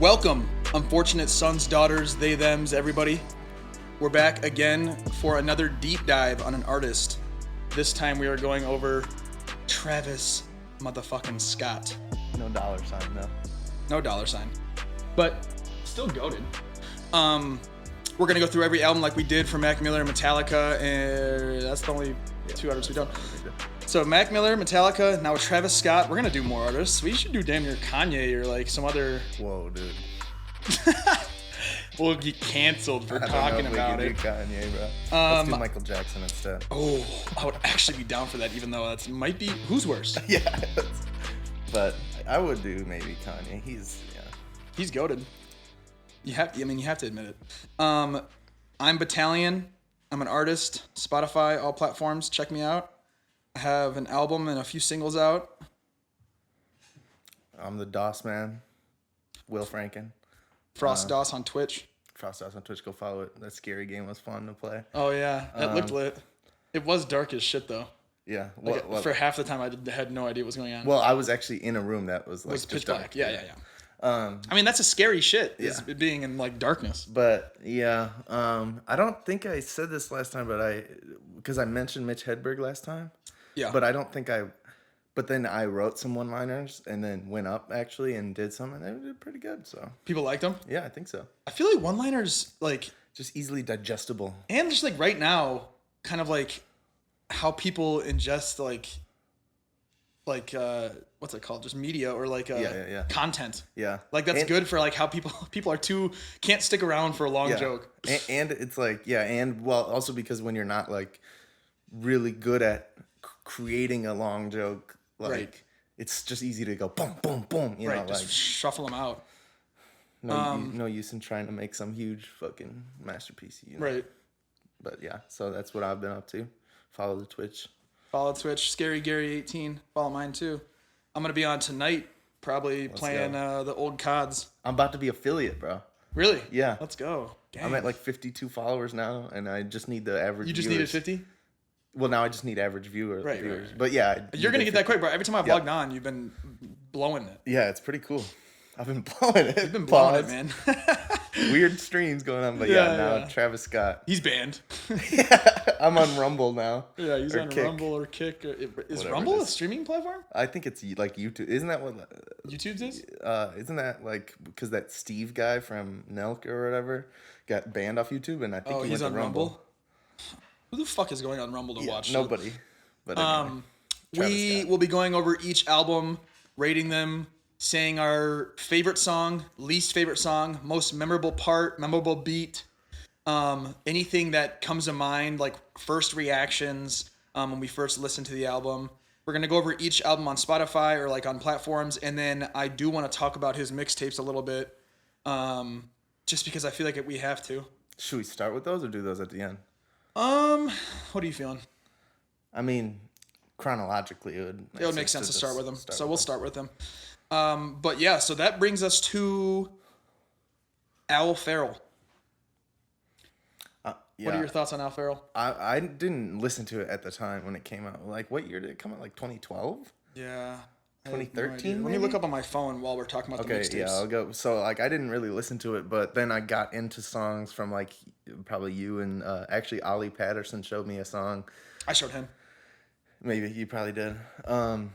Welcome, unfortunate sons, daughters, they, thems, everybody. We're back again for another deep dive on an artist. This time we are going over Travis motherfucking Scott. No dollar sign, no. No dollar sign. But still goated. We're gonna go through every album like we did for Mac Miller and Metallica, and that's the only two artists we don't. So Mac Miller, Metallica, now with Travis Scott. We're gonna do more artists. We should do damn near Kanye or like some other. Whoa, dude. We'll get canceled for I talking don't know about if we it. can do Kanye, bro. Let's do Michael Jackson instead. Oh, I would actually be down for that, even though that's might be who's worse. Yeah, but I would do maybe Kanye. He's goated. You have to admit it. I'm Battalion. I'm an artist. Spotify, all platforms. Check me out. I have an album and a few singles out. I'm the DOS man, Will Franken. Frost DOS on Twitch. Frost DOS on Twitch. Go follow it. That scary game was fun to play. Oh yeah, it looked lit. It was dark as shit though. Yeah. For half the time, I had no idea what was going on. Well, I was actually in a room that was like it was pitch dark. black. Yeah. I mean, that's a scary shit. Is being in like darkness. But yeah, I don't think I said this last time, but because I mentioned Mitch Hedberg last time. Yeah. But I don't think but then I wrote some one-liners and then went up actually and did some, and they did pretty good. So people liked them. Yeah, I think so. I feel like one-liners like just easily digestible, and just like right now, kind of like how people ingest like what's it called? Just media or like content. Yeah, like that's good for like how people are can't stick around for a long joke. And it's like and well also because when you're not like really good at creating a long joke, like it's just easy to go boom boom boom, you know, just like shuffle them out. No use in trying to make some huge fucking masterpiece, you know? Right. But yeah, so that's what I've been up to. Follow the Twitch. Follow Twitch. Scary Gary 18. Follow mine too. I'm gonna be on tonight, probably playing the old CODs. I'm about to be affiliate, bro. Really? Yeah. Let's go. Dang. I'm at like 52 followers now, and I just need the average. You just viewers. needed 50? Well, now I just need average viewers. Right. But yeah, you're gonna get that quick, bro. Every time I've logged on, you've been blowing it. Yeah, it's pretty cool. I've been blowing it. You've been blowing it, man. Weird streams going on, but now Travis Scott. He's banned. I'm on Rumble now. Yeah, he's on Kick. Rumble or Kick. Is Rumble a streaming platform? I think it's like YouTube. Isn't that what YouTube's is? Isn't that like because that Steve guy from Nelk or whatever got banned off YouTube, and I think he he's went on to Rumble. Who the fuck is going on Rumble to watch? Nobody. But anyway, we will be going over each album, rating them, saying our favorite song, least favorite song, most memorable part, memorable beat, anything that comes to mind, like first reactions when we first listened to the album. We're going to go over each album on Spotify or like on platforms, and then I do want to talk about his mixtapes a little bit, just because I feel like we have to. Should we start with those or do those at the end? What are you feeling? I mean, chronologically, it would make sense to start with them. So we'll start with them. But yeah, so that brings us to Owl Farrell. Yeah. What are your thoughts on Owl Farrell? I didn't listen to it at the time when it came out. Like, what year did it come out? Like 2012? Yeah. 2013? Let me look up on my phone while we're talking about the mixtapes. Okay, yeah, I'll go. So, like, I didn't really listen to it, but then I got into songs from, like, probably you and actually Ollie Patterson showed me a song. I showed him. Maybe you probably did. Or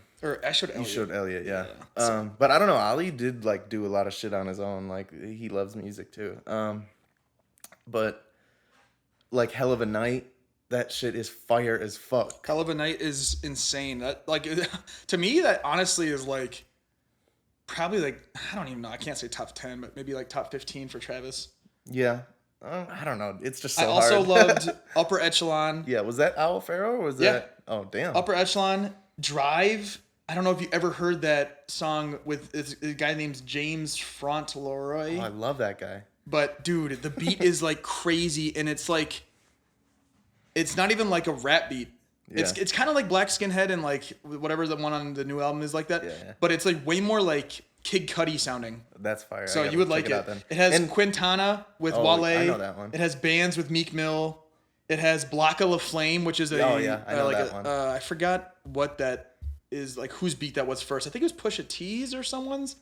I showed Elliot. You showed Elliot, yeah. But I don't know. Ollie did, like, do a lot of shit on his own. Like, he loves music, too. But, like, Hell of a Night, that shit is fire as fuck. Hell of a Night is insane. That like to me, that honestly is like probably like I don't even know. I can't say top 10, but maybe like top 15 for Travis. Yeah, I don't know. It's just so I also hard. loved Upper Echelon. Yeah, was that Owl Farrell or was that? Oh damn. Upper Echelon, Drive. I don't know if you ever heard that song with a guy named James Fauntleroy. Oh, I love that guy. But dude, the beat is like crazy, and it's like. It's not even like a rap beat. Yeah. It's kind of like Black Skinhead and like whatever the one on the new album is like that. Yeah. But it's like way more like Kid Cudi sounding. That's fire. So you would like it. It has Quintana with Wale. I know that one. It has Bands with Meek Mill. It has Blocka La Flame, which is a I know that one. I forgot what that is like whose beat that was first. I think it was Pusha T's or someone's.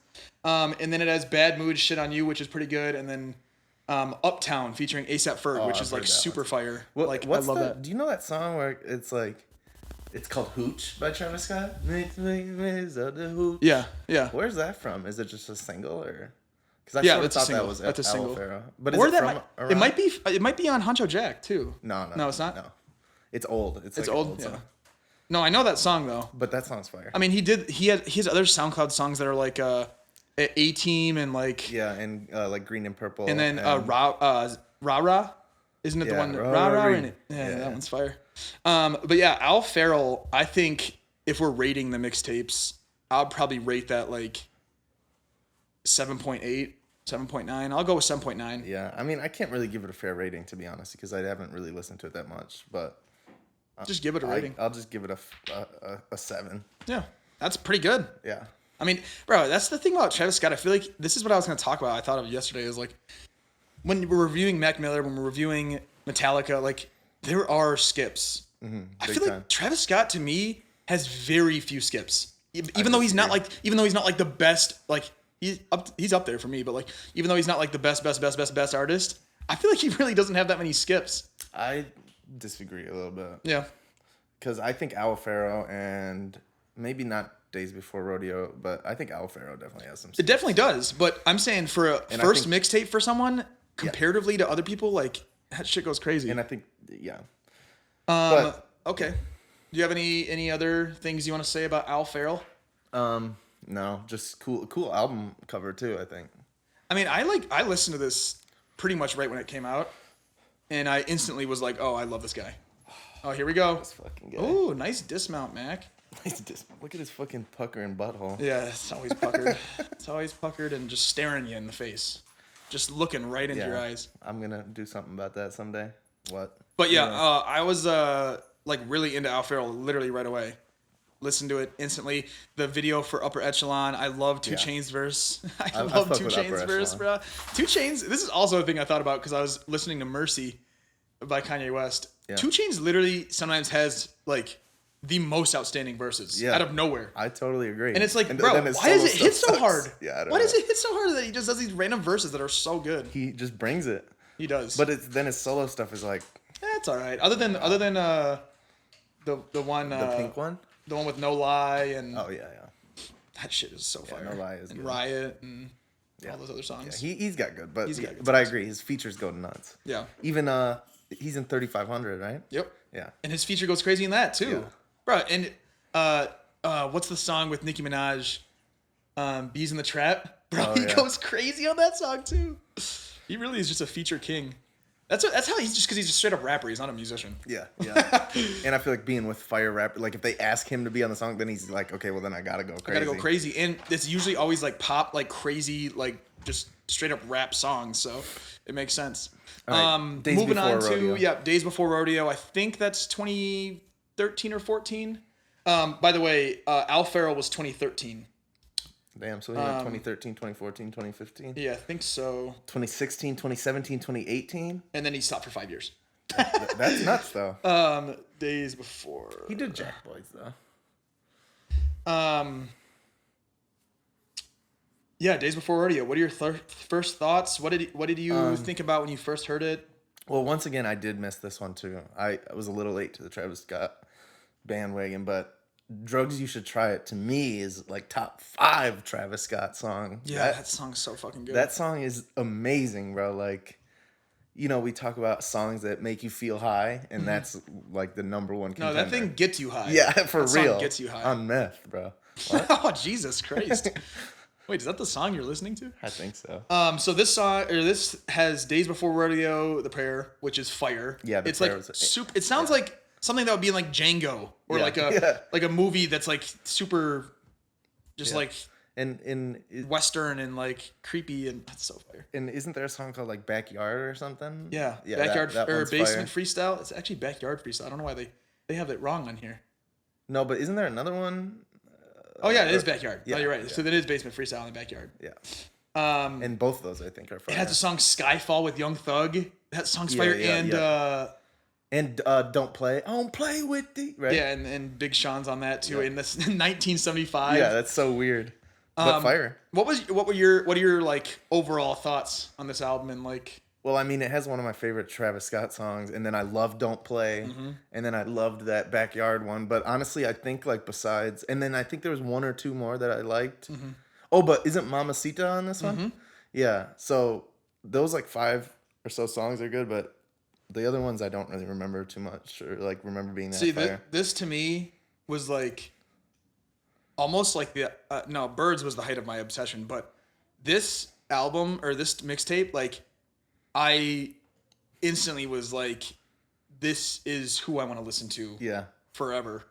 And then it has Bad Mood Shit on You, which is pretty good. And then Uptown featuring A$AP Ferg, which is like super fire. Like I love that. Do you know that song where it's like it's called Hooch by Travis Scott? Yeah, yeah. Where's that from? Is it just a single or? Because I thought that was a single. But is it from it might be on Honcho Jack too. No, it's not. No, it's old. It's like old. Yeah. No, I know that song though. But that song's fire. I mean, he has other SoundCloud songs that are like A-Team and like and like Green and Purple. And then Ra Ra, isn't it the one Ra Ra in it? Yeah, that one's fire. But yeah, Al Farrell. I think if we're rating the mixtapes, I'll probably rate that like 7.8, 7.9. I'll go with 7.9. Yeah, I mean, I can't really give it a fair rating to be honest because I haven't really listened to it that much, but. Just give it a rating. I'll just give it a 7. Yeah, that's pretty good. Yeah. I mean, bro, that's the thing about Travis Scott. I feel like this is what I was going to talk about. I thought of yesterday is like when we're reviewing Mac Miller, when we're reviewing Metallica, like there are skips. Mm-hmm, I feel like Travis Scott to me has very few skips. Even though he's not like the best, like he's up there for me, but like even though he's not like the best artist, I feel like he really doesn't have that many skips. I disagree a little bit. Yeah. Because I think Al Farrell and maybe not Days Before Rodeo, but I think Al Farrell definitely has some. It definitely does, but I'm saying for a first mixtape for someone, comparatively to other people, like that shit goes crazy. And I think, yeah. Okay. Do you have any other things you want to say about Al Farrell? No, just cool album cover too, I think. I mean, I listened to this pretty much right when it came out. And I instantly was like, "Oh, I love this guy." Oh, here we go. This fucking guy. Ooh, nice dismount, Mac. Look at his fucking puckering butthole. Yeah, it's always puckered. It's always puckered and just staring you in the face, just looking right into your eyes. I'm gonna do something about that someday. What? But yeah, I was like really into Al Farrell literally right away. Listened to it instantly. The video for Upper Echelon. I love 2 Chainz verse. I love 2 Chainz verse, bro. 2 Chainz. This is also a thing I thought about because I was listening to Mercy by Kanye West. Yeah. 2 Chainz literally sometimes has like the most outstanding verses out of nowhere. I totally agree. And it's like, bro, why does it hit so hard? Yeah, why does it hit so hard that he just does these random verses that are so good? He just brings it. He does. But then his solo stuff is like, it's all right. Other than the one the pink one. The one with No Lie and that shit is so fire. No Lie is and good. Riot and all those other songs. Yeah, he's got good, but I agree his features go nuts. Yeah. Even he's in 3500, right? Yep. Yeah. And his feature goes crazy in that too, bro. And what's the song with Nicki Minaj? Bees in the Trap, bro. He goes crazy on that song too. He really is just a feature king. That's how he's just because he's a straight up rapper. He's not a musician. Yeah. And I feel like being with fire rapper, like if they ask him to be on the song, then he's like, okay, well then I gotta go crazy. I gotta go crazy, and it's usually always like pop, like crazy, like just straight up rap songs. So it makes sense. Right. Moving on to Days Before Rodeo. I think that's 2013 or 14. By the way, Al Farrell was 2013. Damn, so he had 2013, 2014, 2015? Yeah, I think so. 2016, 2017, 2018? And then he stopped for 5 years. That's nuts, though. Days Before. He did Jack Boys, though. Yeah, Days Before Rodeo. What are your first thoughts? What did you think about when you first heard it? Well, once again, I did miss this one, too. I was a little late to the Travis Scott bandwagon, but Drugs You Should Try It to me is like top 5 Travis Scott song. Yeah, that song's so fucking good. That song is amazing, bro. Like, you know, we talk about songs that make you feel high, and that's like the number one contender. No, that thing gets you high. Yeah, for that real. Song gets you high. On meth, bro. Oh, Jesus Christ. Wait, is that the song you're listening to? I think so. So this has Days Before Rodeo, The Prayer, which is fire. Yeah, it's like super. It sounds like something that would be in like Django or like a movie that's like super, just like and Western and like creepy and that's so fire. And isn't there a song called like Backyard or something? Yeah, Backyard or Basement Freestyle. It's actually Backyard Freestyle. I don't know why they have it wrong on here. No, but isn't there another one? Oh yeah, it is Backyard. Yeah, no, you're right. Yeah. So that is Basement Freestyle in Backyard. Yeah. And both of those I think are fire. It has a song Skyfall with Young Thug. That song's fire. And don't play with the right. Yeah, and Big Sean's on that too Yeah. in this 1975. Yeah, that's so weird. But fire. What are your like overall thoughts on this album and like? Well, I mean, it has one of my favorite Travis Scott songs, and then I love "Don't Play," and then I loved that Backyard one. But honestly, I think like besides, and then I think there was one or two more that I liked. Oh, but isn't Mamacita on this one? Yeah. So those like 5 or so songs are good, but the other ones I don't really remember too much, or like remember being that See, fire. this to me was like almost like the no, Birds was the height of my obsession, but this album or this mixtape, like I instantly was like, this is who I want to listen to Yeah. forever.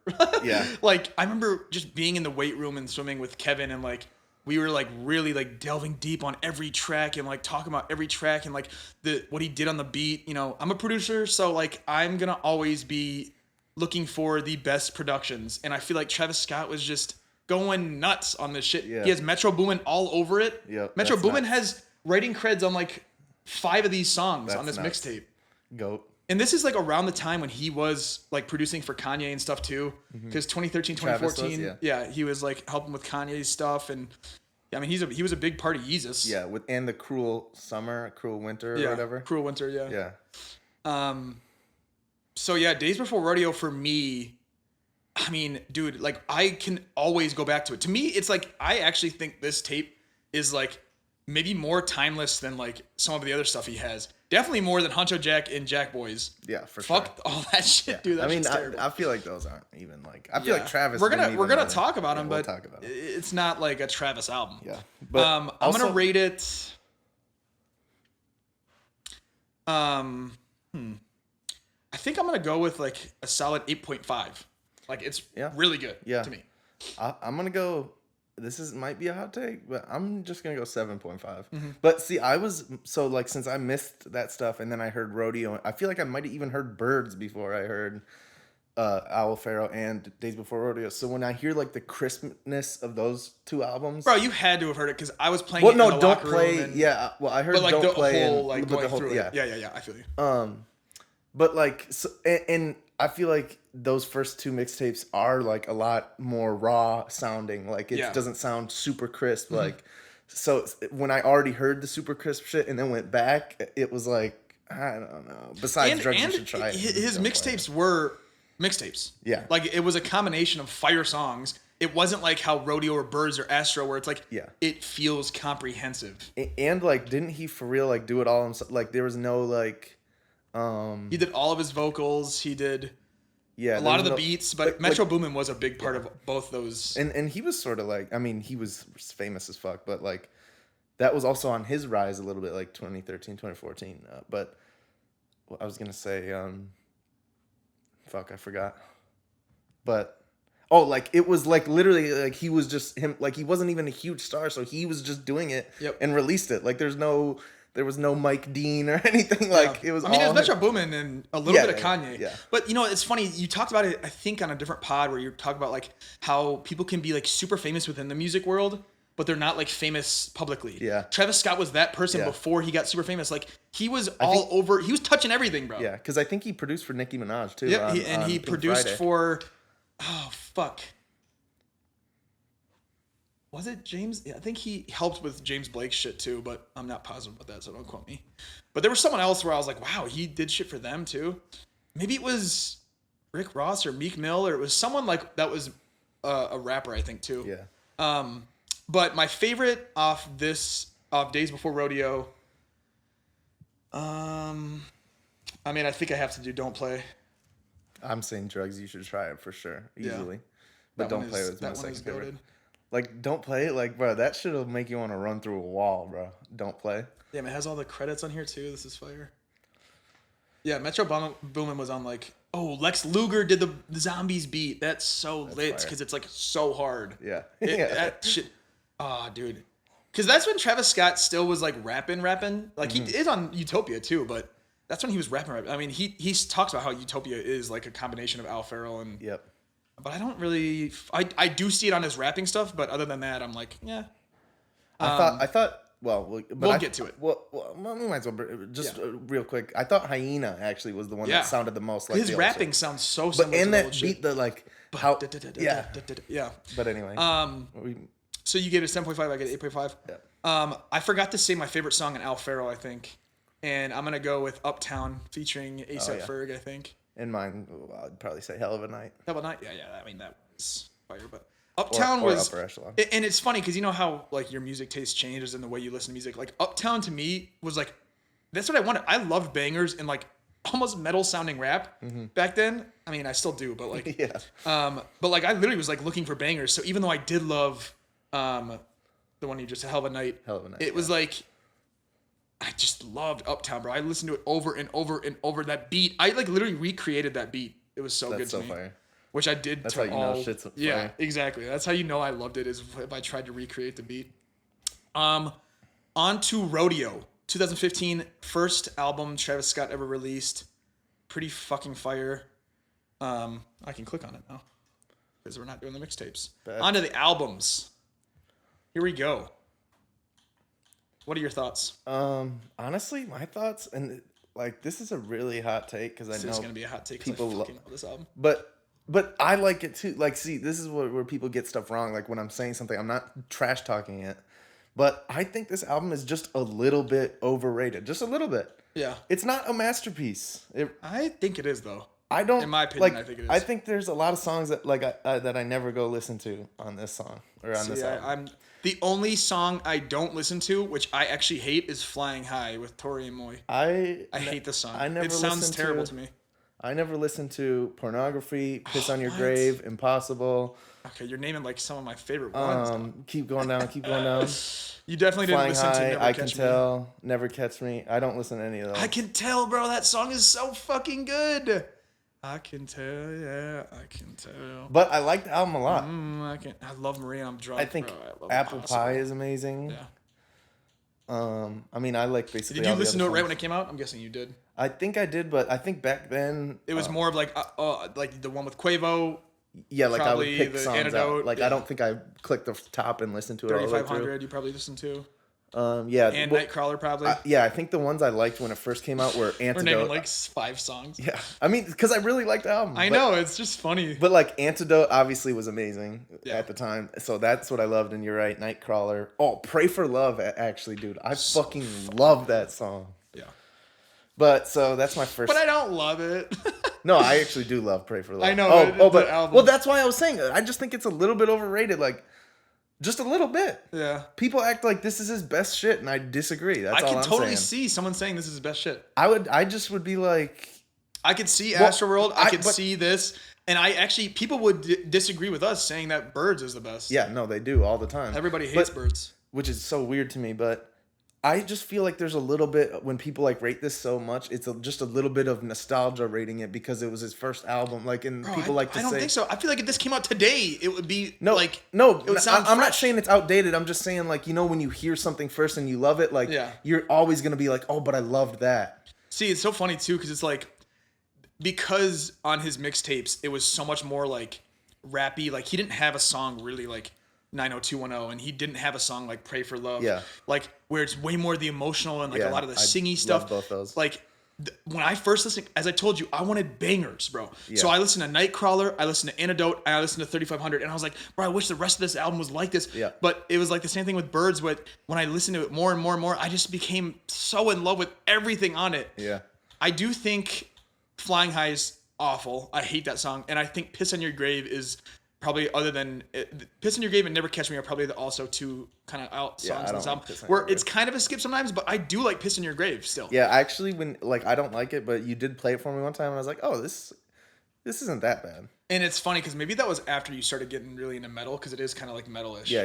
Yeah. Like I remember just being in the weight room and swimming with Kevin, and like we were like really like delving deep on every track and like talking about every track and like what he did on the beat. You know, I'm a producer, so like I'm gonna always be looking for the best productions, and I feel like Travis Scott was just going nuts on this shit. Yeah. He has Metro Boomin all over it. Yep, Metro that's Boomin nuts. has writing creds on like 5 of these songs on That's this nuts. mixtape. Goat. And this is like around the time when he was like producing for Kanye and stuff too. Because 2013, Travis 2014, was, yeah, he was like helping with Kanye's stuff. And I mean, he was a big part of Yeezus. Yeah, and the Cruel Summer, Cruel Winter, or Yeah. whatever. Cruel Winter, yeah. Yeah. So yeah, Days Before Rodeo for me, I mean, dude, like I can always go back to it. To me, it's like I actually think this tape is like maybe more timeless than like some of the other stuff he has. Definitely more than Huncho Jack and Jack Boys. Yeah, for Fuck sure. all that shit, dude. That I mean, shit's terrible. I feel like those aren't even like. I feel like Travis. We're didn't gonna even really- talk about him, we'll but talk about him. it's not like a Travis album. Yeah, but I'm also, gonna rate it. I think I'm gonna go with like a solid 8.5. Like it's really good to me. I'm gonna go. This might be a hot take, but I'm just gonna go 7.5. But see, I was so like since I missed that stuff, and then I heard Rodeo. I feel like I might have even heard Birds before I heard Owl Pharaoh and Days Before Rodeo. So when I hear like the crispness of those two albums, Bro, you had to have heard it because I was playing. well, it in no, the don't locker play. room and, Yeah, well, I heard but like don't the play. whole and, like but going the whole, through yeah. it. Yeah. I feel you. But like, so, and I feel like those first two mixtapes are like a lot more raw sounding. Like it doesn't sound super crisp. Like, so when I already heard the super crisp shit and then went back, it was like, I don't know. Besides Drugs You Should Try It. His mixtapes were mixtapes. Yeah. Like it was a combination of fire songs. It wasn't like how Rodeo or Birds or Astro where it's like it feels comprehensive. And like, didn't he for real like do it all himself? Like there was no like. He did all of his vocals. He did a lot of the beats, but like, Metro Boomin was a big part of both those. And he was sort of like, I mean, he was famous as fuck, but like that was also on his rise a little bit, like 2013, 2014. But I was gonna say, fuck, I forgot. But like it was like literally like he was just him, like he wasn't even a huge star, so he was just doing it and released it. Like there was no Mike Dean or anything. Like it was. I mean, it was Metro Boomin and a little bit of Kanye. Yeah. But you know, it's funny. You talked about it, I think, on a different pod where you talk about like how people can be like super famous within the music world, but they're not like famous publicly. Yeah. Travis Scott was that person before he got super famous. Like he was over. He was touching everything, bro. Yeah, because I think he produced for Nicki Minaj too. Yeah, he on Pink produced Friday. for. Oh fuck. Was it James? Yeah, I think he helped with James Blake's shit too, but I'm not positive about that, so don't quote me. But there was someone else where I was like, wow, he did shit for them too. Maybe it was Rick Ross or Meek Mill, or it was someone like that was a rapper, I think too. Yeah. But my favorite off Days Before Rodeo. I mean, I think I have to do Don't Play. I'm saying Drugs You Should Try It for sure, easily. Yeah. But That Don't one Play is- was my that one second is favorite. goated. Like Don't Play, like bro, that shit'll make you want to run through a wall, bro. Don't Play. Damn, it has all the credits on here too. This is fire. Yeah, Metro Boomin was on like, oh, Lex Luger did the Zombies beat. That's so lit because it's like so hard. Yeah. That shit. Ah, dude. Because that's when Travis Scott still was like rapping. Like he is on Utopia too, but that's when he was rapping. I mean, he talks about how Utopia is like a combination of Al Farrell and. Yep. But I don't really. I do see it on his rapping stuff, but other than that, I'm like, yeah. I thought we'll get to it. Well, we might as well just real quick. I thought Hyena actually was the one that sounded the most like his the old rapping shit. sound so But similar in to the that old beat, shit. the like how Yeah. But anyway, So you gave it a 7.5. I get 8.5. Yeah. I forgot to say my favorite song in Al Farrow, I think, and I'm gonna go with Uptown featuring A$AP Ferg, I think. in mine, I'd probably say Hell of a Night. Hell of a Night. Yeah. I mean that was fire, but Uptown was Upper Echelon. And it's funny because you know how like your music taste changes and the way you listen to music. Like Uptown to me was like that's what I wanted. I loved bangers and like almost metal sounding rap back then. I mean, I still do, but like but like I literally was like looking for bangers. So even though I did love the one you just said, Hell of a Night, it was like I just loved Uptown, bro. I listened to it over and over and over. That beat, I like literally recreated that beat. It was so good to me. Fire. Which I did. That's how you know shit's fire. Yeah, exactly. That's how you know I loved it, is if I tried to recreate the beat. On to Rodeo, 2015, first album Travis Scott ever released. Pretty fucking fire. I can click on it now because we're not doing the mixtapes. On to the albums. Here we go. What are your thoughts? Honestly, my thoughts, and like this is a really hot take because I know it's gonna be a hot take. People love this album. But I like it too. Like, see, this is where people get stuff wrong. Like when I'm saying something, I'm not trash talking it, but I think this album is just a little bit overrated, just a little bit. Yeah, it's not a masterpiece. I think it is though. I don't. In my opinion, like, I think it is. I think there's a lot of songs that that I never go listen to on this song or on this album. The only song I don't listen to, which I actually hate, is Flying High with Tori and Moy. I hate this song. It sounds terrible to me. I never listened to Pornography, Piss on Your Grave, Impossible. Okay, you're naming like some of my favorite ones. Keep going down, keep going down. You definitely didn't listen to Never I Catch Can Tell, Never Catch Me. I don't listen to any of those. I Can Tell, bro. That song is so fucking good. I can tell, yeah, I can tell. But I like the album a lot. I love Maria. I'm drunk. I think bro. I love Apple Pie is amazing. Yeah. I mean, I like basically. Did you listen to it right when it came out? I'm guessing you did. I think I did, but I think back then it was more of like the one with Quavo. Yeah, like I would pick the songs Antidote, out. Like I don't think I clicked the top and listened to it all the way through. 3500 you probably listened to. Yeah. And Nightcrawler probably. Yeah, I think the ones I liked when it first came out were Antidote. We're naming like 5 songs. Yeah, I mean, because I really liked the album. I know, it's just funny. But like Antidote obviously was amazing at the time, so that's what I loved. And you're right, Nightcrawler. Oh, Pray for Love, actually, dude, I fucking love that song. Yeah. But so that's my first. But I don't love it. No, I actually do love Pray for Love. I know. But well, that's why I was saying I just think it's a little bit overrated. Like. Just a little bit. Yeah. People act like this is his best shit, and I disagree. That's all I'm saying. I can totally see someone saying this is his best shit. I just would be like... I could see Astroworld. I could see this. And people would disagree with us saying that Birds is the best. Yeah, no, they do all the time. Everybody hates Birds. Which is so weird to me, but... I just feel like there's a little bit, when people like rate this so much, it's just a little bit of nostalgia rating it because it was his first album. Like, and people like to say. I don't think so. I feel like if this came out today, it would be no. It would sound I'm not saying it's outdated. I'm just saying, like, when you hear something first and you love it, like, you're always gonna be like, oh, but I loved that. See, it's so funny too because it's like, because on his mixtapes it was so much more like rappy. Like he didn't have a song really like 90210, and he didn't have a song like Pray for Love. Yeah. Like where it's way more the emotional and like a lot of the singy stuff. Love both those. Like when I first listened, as I told you, I wanted bangers, bro. Yeah. So I listened to Nightcrawler, I listened to Antidote, and I listened to 3500, and I was like, bro, I wish the rest of this album was like this. Yeah. But it was like the same thing with Birds, but when I listened to it more and more and more, I just became so in love with everything on it. Yeah. I do think Flying High is awful. I hate that song, and I think Piss on Your Grave is probably, other than Piss on Your Grave and Never Catch Me, are probably also two kind of out songs on this album where it's kind of a skip sometimes, but I do like Piss on Your Grave still. Yeah, actually, when I don't like it, but you did play it for me one time, and I was like, oh, this isn't that bad. And it's funny because maybe that was after you started getting really into metal, because it is kind of like metal-ish. Yeah.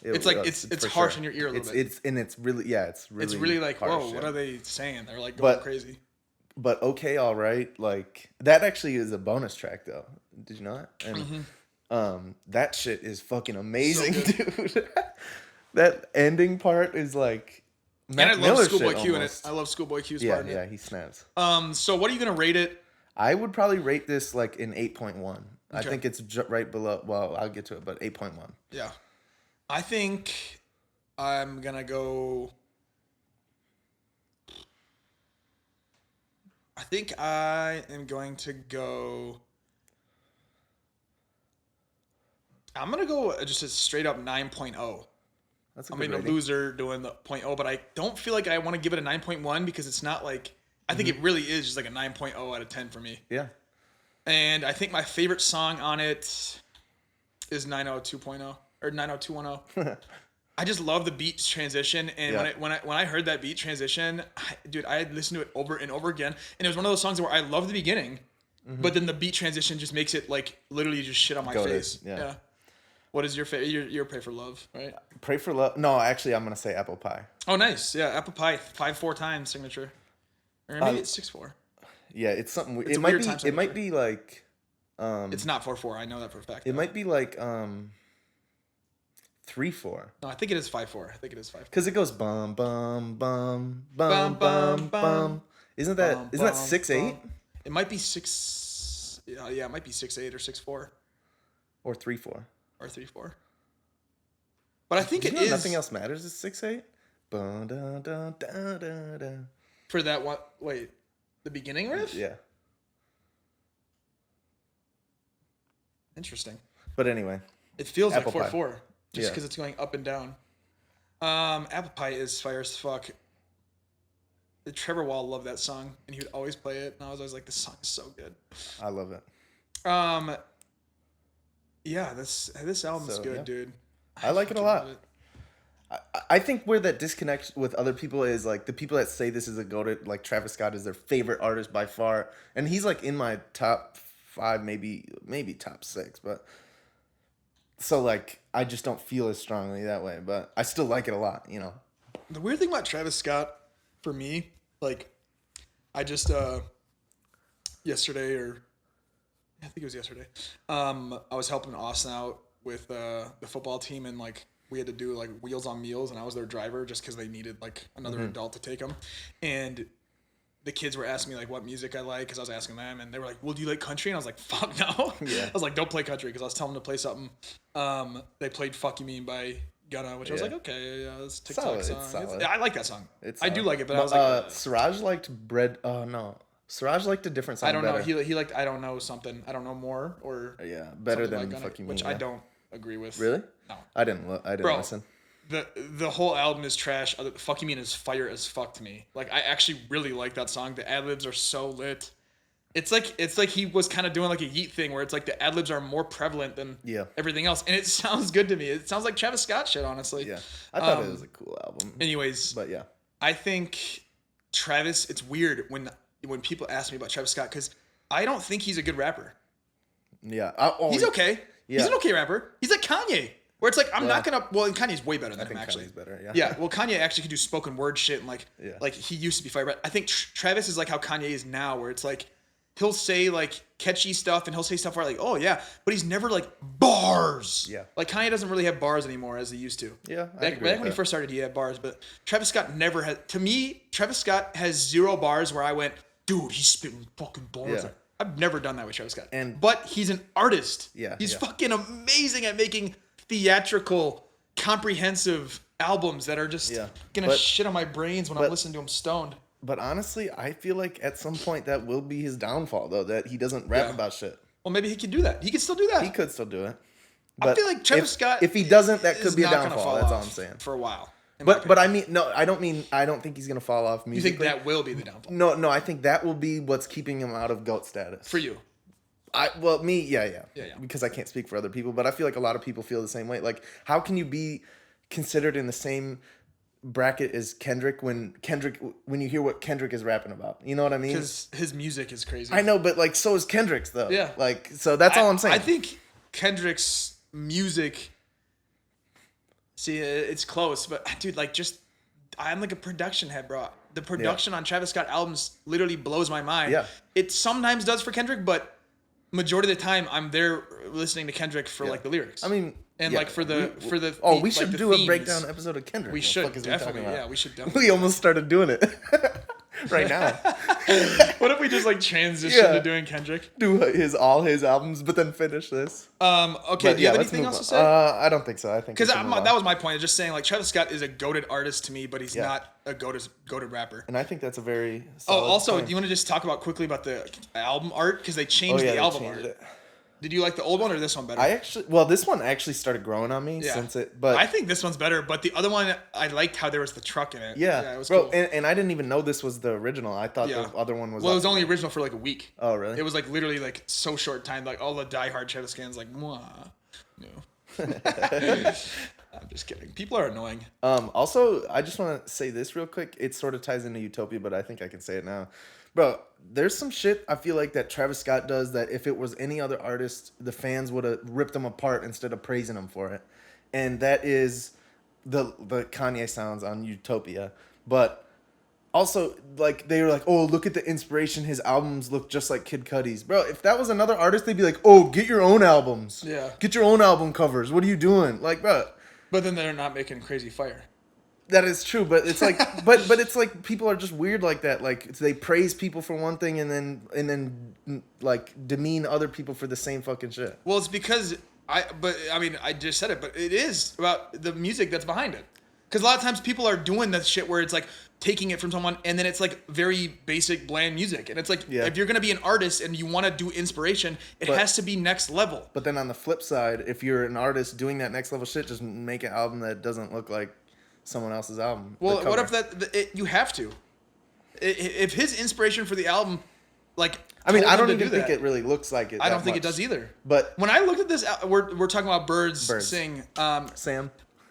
It's like it's harsh in your ear a little bit. It's really like, harsh, whoa, what are they saying? They're like going crazy. But Okay, All Right, like that actually is a bonus track though. Did you know that? And that shit is fucking amazing, dude. That ending part is like Mac and I love Schoolboy Q in it. I love Schoolboy Q's part in it. Yeah, he snaps. So what are you gonna rate it? I would probably rate this like an 8.1. Okay. I think it's right below. Well, I'll get to it, but 8.1. Yeah, I think I'm gonna go. I think I am going to go. I'm gonna go just a straight up 9.0. That's a I'm good being a rating. loser doing the 0.0, but I don't feel like I want to give it a 9.1 because it's not like I think it really is just like a 9.0 out of 10 for me. Yeah. And I think my favorite song on it is 902.0 or 90210. I just love the beat transition, and Yeah. when I heard that beat transition, dude, I had listened to it over and over again, and it was one of those songs where I love the beginning, but then the beat transition just makes it like literally just shit on my Goated, face. yeah. What is your favorite? Your Pray for Love, right? Pray for love. No, actually, I'm gonna say apple pie. Oh, nice. Yeah, apple pie 5/4 time signature, or maybe it's 6/4. Yeah, it's something. It's It a might weird be. time It might signature. be like. It's not 4/4. I know that for a fact. It though. might be like 3/4. No, I think it is 5/4. I think it is 5/4. Because it goes bum bum bum bum Bum, bum bum, bum. bum. Isn't that Bum, isn't that bum, 6/8 bum. It might be 6. Yeah, it might be 6/8 or 6/4 or 3/4? or 3/4. But I think You it know is nothing else matters is 6/8. Bum, da, da, da, da, da. for that one. Wait, the beginning riff? Yeah, Interesting. but anyway, It feels Apple like pie. 4/4 just Yeah. because it's going up and down. Apple Pie is fire as fuck. Trevor Wall loved that song, and he would always play it, and I was always like, "This song is so good." I love it. Yeah, this album is So, good, yeah. dude. I like it a fucking lot. love it. I think where that disconnect with other people is like the people that say this is a goated, like Travis Scott is their favorite artist by far, and he's like in my top 5, maybe top 6, but so like I just don't feel as strongly that way, but I still like it a lot, you know. The weird thing about Travis Scott, for me, like, I just yesterday, or I think it was yesterday, I was helping Austin out with the football team, and like we had to do like Wheels on Meals, and I was their driver just because they needed like another adult to take them, and the kids were asking me like what music I like because I was asking them, and they were like, "Well, do you like country?" And I was like, "Fuck no." Yeah. I was like, "Don't play country," because I was telling them to play something. They played "Fuck You Mean" by Gunna, which I was Yeah. like, "Okay, yeah, it's a TikTok Solid, it's song." solid. I like that song. It's I do solid. like it, but I was like, Siraj liked bread. Oh no, Siraj liked a different song. I don't know. better. He liked I don't know something. I don't know more or Yeah, better something than like Gunna, fucking which me. I Yeah. don't agree with. Really? No. I didn't Bro. listen. The whole album is trash. Fuck You Mean is fire as fuck to me. Like I actually really like that song. The ad libs are so lit. It's like he was kind of doing like a Yeet thing where it's like the ad libs are more prevalent than Yeah. everything else, and it sounds good to me. It sounds like Travis Scott shit, honestly. Yeah, I thought it was a cool album. Anyways, But yeah, I think Travis. It's weird when people ask me about Travis Scott because I don't think he's a good rapper. yeah. He's okay. He's Yeah. an okay rapper. He's like Kanye, where it's like I'm not gonna. Well, and Kanye's way better than I him think actually. Kanye's better. Yeah. Yeah, well, Kanye actually can do spoken word shit and Yeah. like he used to be fire. But I think Travis is like how Kanye is now, where it's like he'll say like catchy stuff and he'll say stuff where like, oh yeah, but he's never like bars. Yeah. Like Kanye doesn't really have bars anymore as he used to. Yeah, I Back agree when with he that. first started, he had bars, but Travis Scott never had. To me, Travis Scott has 0 bars where I went, dude, he's spitting fucking bars. Yeah. I've never done that with Travis Scott. But he's an artist. Yeah, He's yeah. fucking amazing at making theatrical, comprehensive albums that are just Yeah, gonna but- shit on my brains when I'm listening to him stoned. But honestly, I feel like at some point that will be his downfall, though, that he doesn't rap Yeah. about shit. Well, maybe he can do that. He can still do that. He could still do it. I feel like Travis Scott. If he doesn't, that is could be a not gonna downfall. fall That's all off I'm saying. For a while. in my But opinion. I mean, no, I don't think he's gonna fall off You musically. think that will be the downfall No, I think that will be what's keeping him out of GOAT status. for you? Yeah. Yeah. Because I can't speak for other people, but I feel like a lot of people feel the same way. Like, how can you be considered in the same bracket as Kendrick when you hear what Kendrick is rapping about? You know what I mean? Because his music is crazy. I know, but like, so is Kendrick's though. Yeah. Like, so that's all I'm saying. I think Kendrick's music. See, it's close, but dude, like, I'm like a production head, bro. The production on Travis Scott albums literally blows my mind. Yeah. It sometimes does for Kendrick, but majority of the time, I'm there listening to Kendrick for like the lyrics. I mean, and yeah, like for the Oh, beat, we like, should the do a themes. breakdown episode of Kendrick. We What the should fuck is we definitely. talking about? Yeah, we should definitely. We almost started doing it. right now. What if we just like transition to doing Kendrick? Do all his albums, but then finish this. Okay. But do you have anything else to say? I don't think so. I think Because that was my point. Just saying, like Travis Scott is a goated artist to me, but he's not a goated rapper. And I think that's a very also, point. do you want to just talk about quickly about the album art because they changed the album art? Did you like the old one or this one better? This one actually started growing on me since it. But I think this one's better. But the other one, I liked how there was the truck in it. Yeah, it was bro. cool. And I didn't even know this was the original. I thought the other one was. Well, it was only original for like a week. Oh, really? It was like literally like so short time. Like all the diehard Travis fans like, mwah. No. I'm just kidding. People are annoying. Also, I just want to say this real quick. It sort of ties into Utopia, but I think I can say it now. Bro, there's some shit I feel like that Travis Scott does that if it was any other artist, the fans would have ripped him apart instead of praising him for it. And that is the Kanye sounds on Utopia. But also, like, they were like, oh, look at the inspiration. His albums look just like Kid Cudi's. Bro, if that was another artist, they'd be like, oh, get your own albums. Yeah. Get your own album covers. What are you doing? Like, bro. But then they're not making Crazy Fire. That is true, but it's like, but it's like people are just weird like that. Like they praise people for one thing and then like demean other people for the same fucking shit. Well, it's because I just said it, but it is about the music that's behind it. Because a lot of times people are doing that shit where it's like taking it from someone and then it's like very basic, bland music. And it's like, if you're going to be an artist and you want to do inspiration, it has to be next level. But then on the flip side, if you're an artist doing that next level shit, just make an album that doesn't look like someone else's album. Well, what if you have to? If his inspiration for the album, like, I mean, I don't even think it really looks like it. I don't think it does either. But when I looked at this, we're talking about Birds. Sing.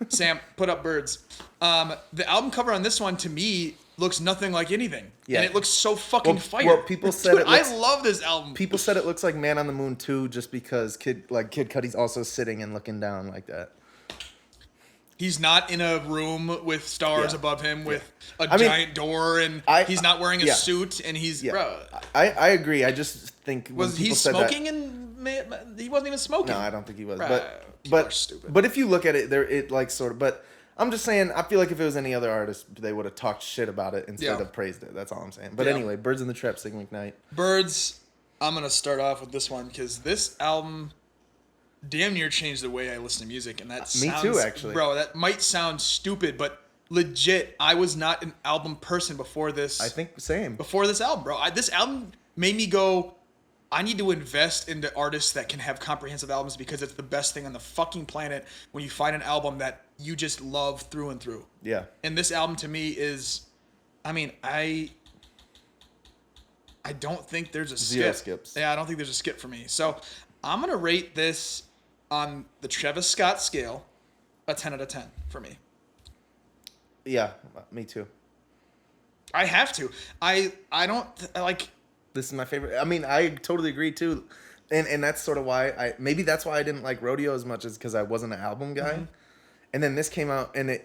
Sam, put up Birds. The album cover on this one to me looks nothing like anything. Yeah. And it looks so fucking fire. Well, people said I love this album. People said it looks like Man on the Moon 2 just because Kid Cudi's also sitting and looking down like that. He's not in a room with stars above him with a giant door, and he's not wearing a suit, and he's... Bro. I agree. I just think... Was he smoking and... He wasn't even smoking. No, I don't think he was. Bro, but if you look at it, it like sort of... But I'm just saying, I feel like if it was any other artist, they would have talked shit about it instead of praised it. That's all I'm saying. But anyway, Birds in the Trap, Sig McKnight. Birds, I'm going to start off with this one, because this album... damn near changed the way I listen to music, and that sounds, me too, actually. Bro, that might sound stupid, but legit, I was not an album person before this. I think same. Before this album, bro. This album made me go, I need to invest into artists that can have comprehensive albums because it's the best thing on the fucking planet when you find an album that you just love through and through. Yeah. And this album to me is, I mean, I don't think there's a skip. Zero skips. Yeah, I don't think there's a skip for me. So I'm going to rate this on the Travis Scott scale, a 10 out of 10 for me. Yeah, me too. I have to. I don't like. This is my favorite. I mean, I totally agree too, and that's sort of why maybe that's why I didn't like Rodeo as much as because I wasn't an album guy, and then this came out and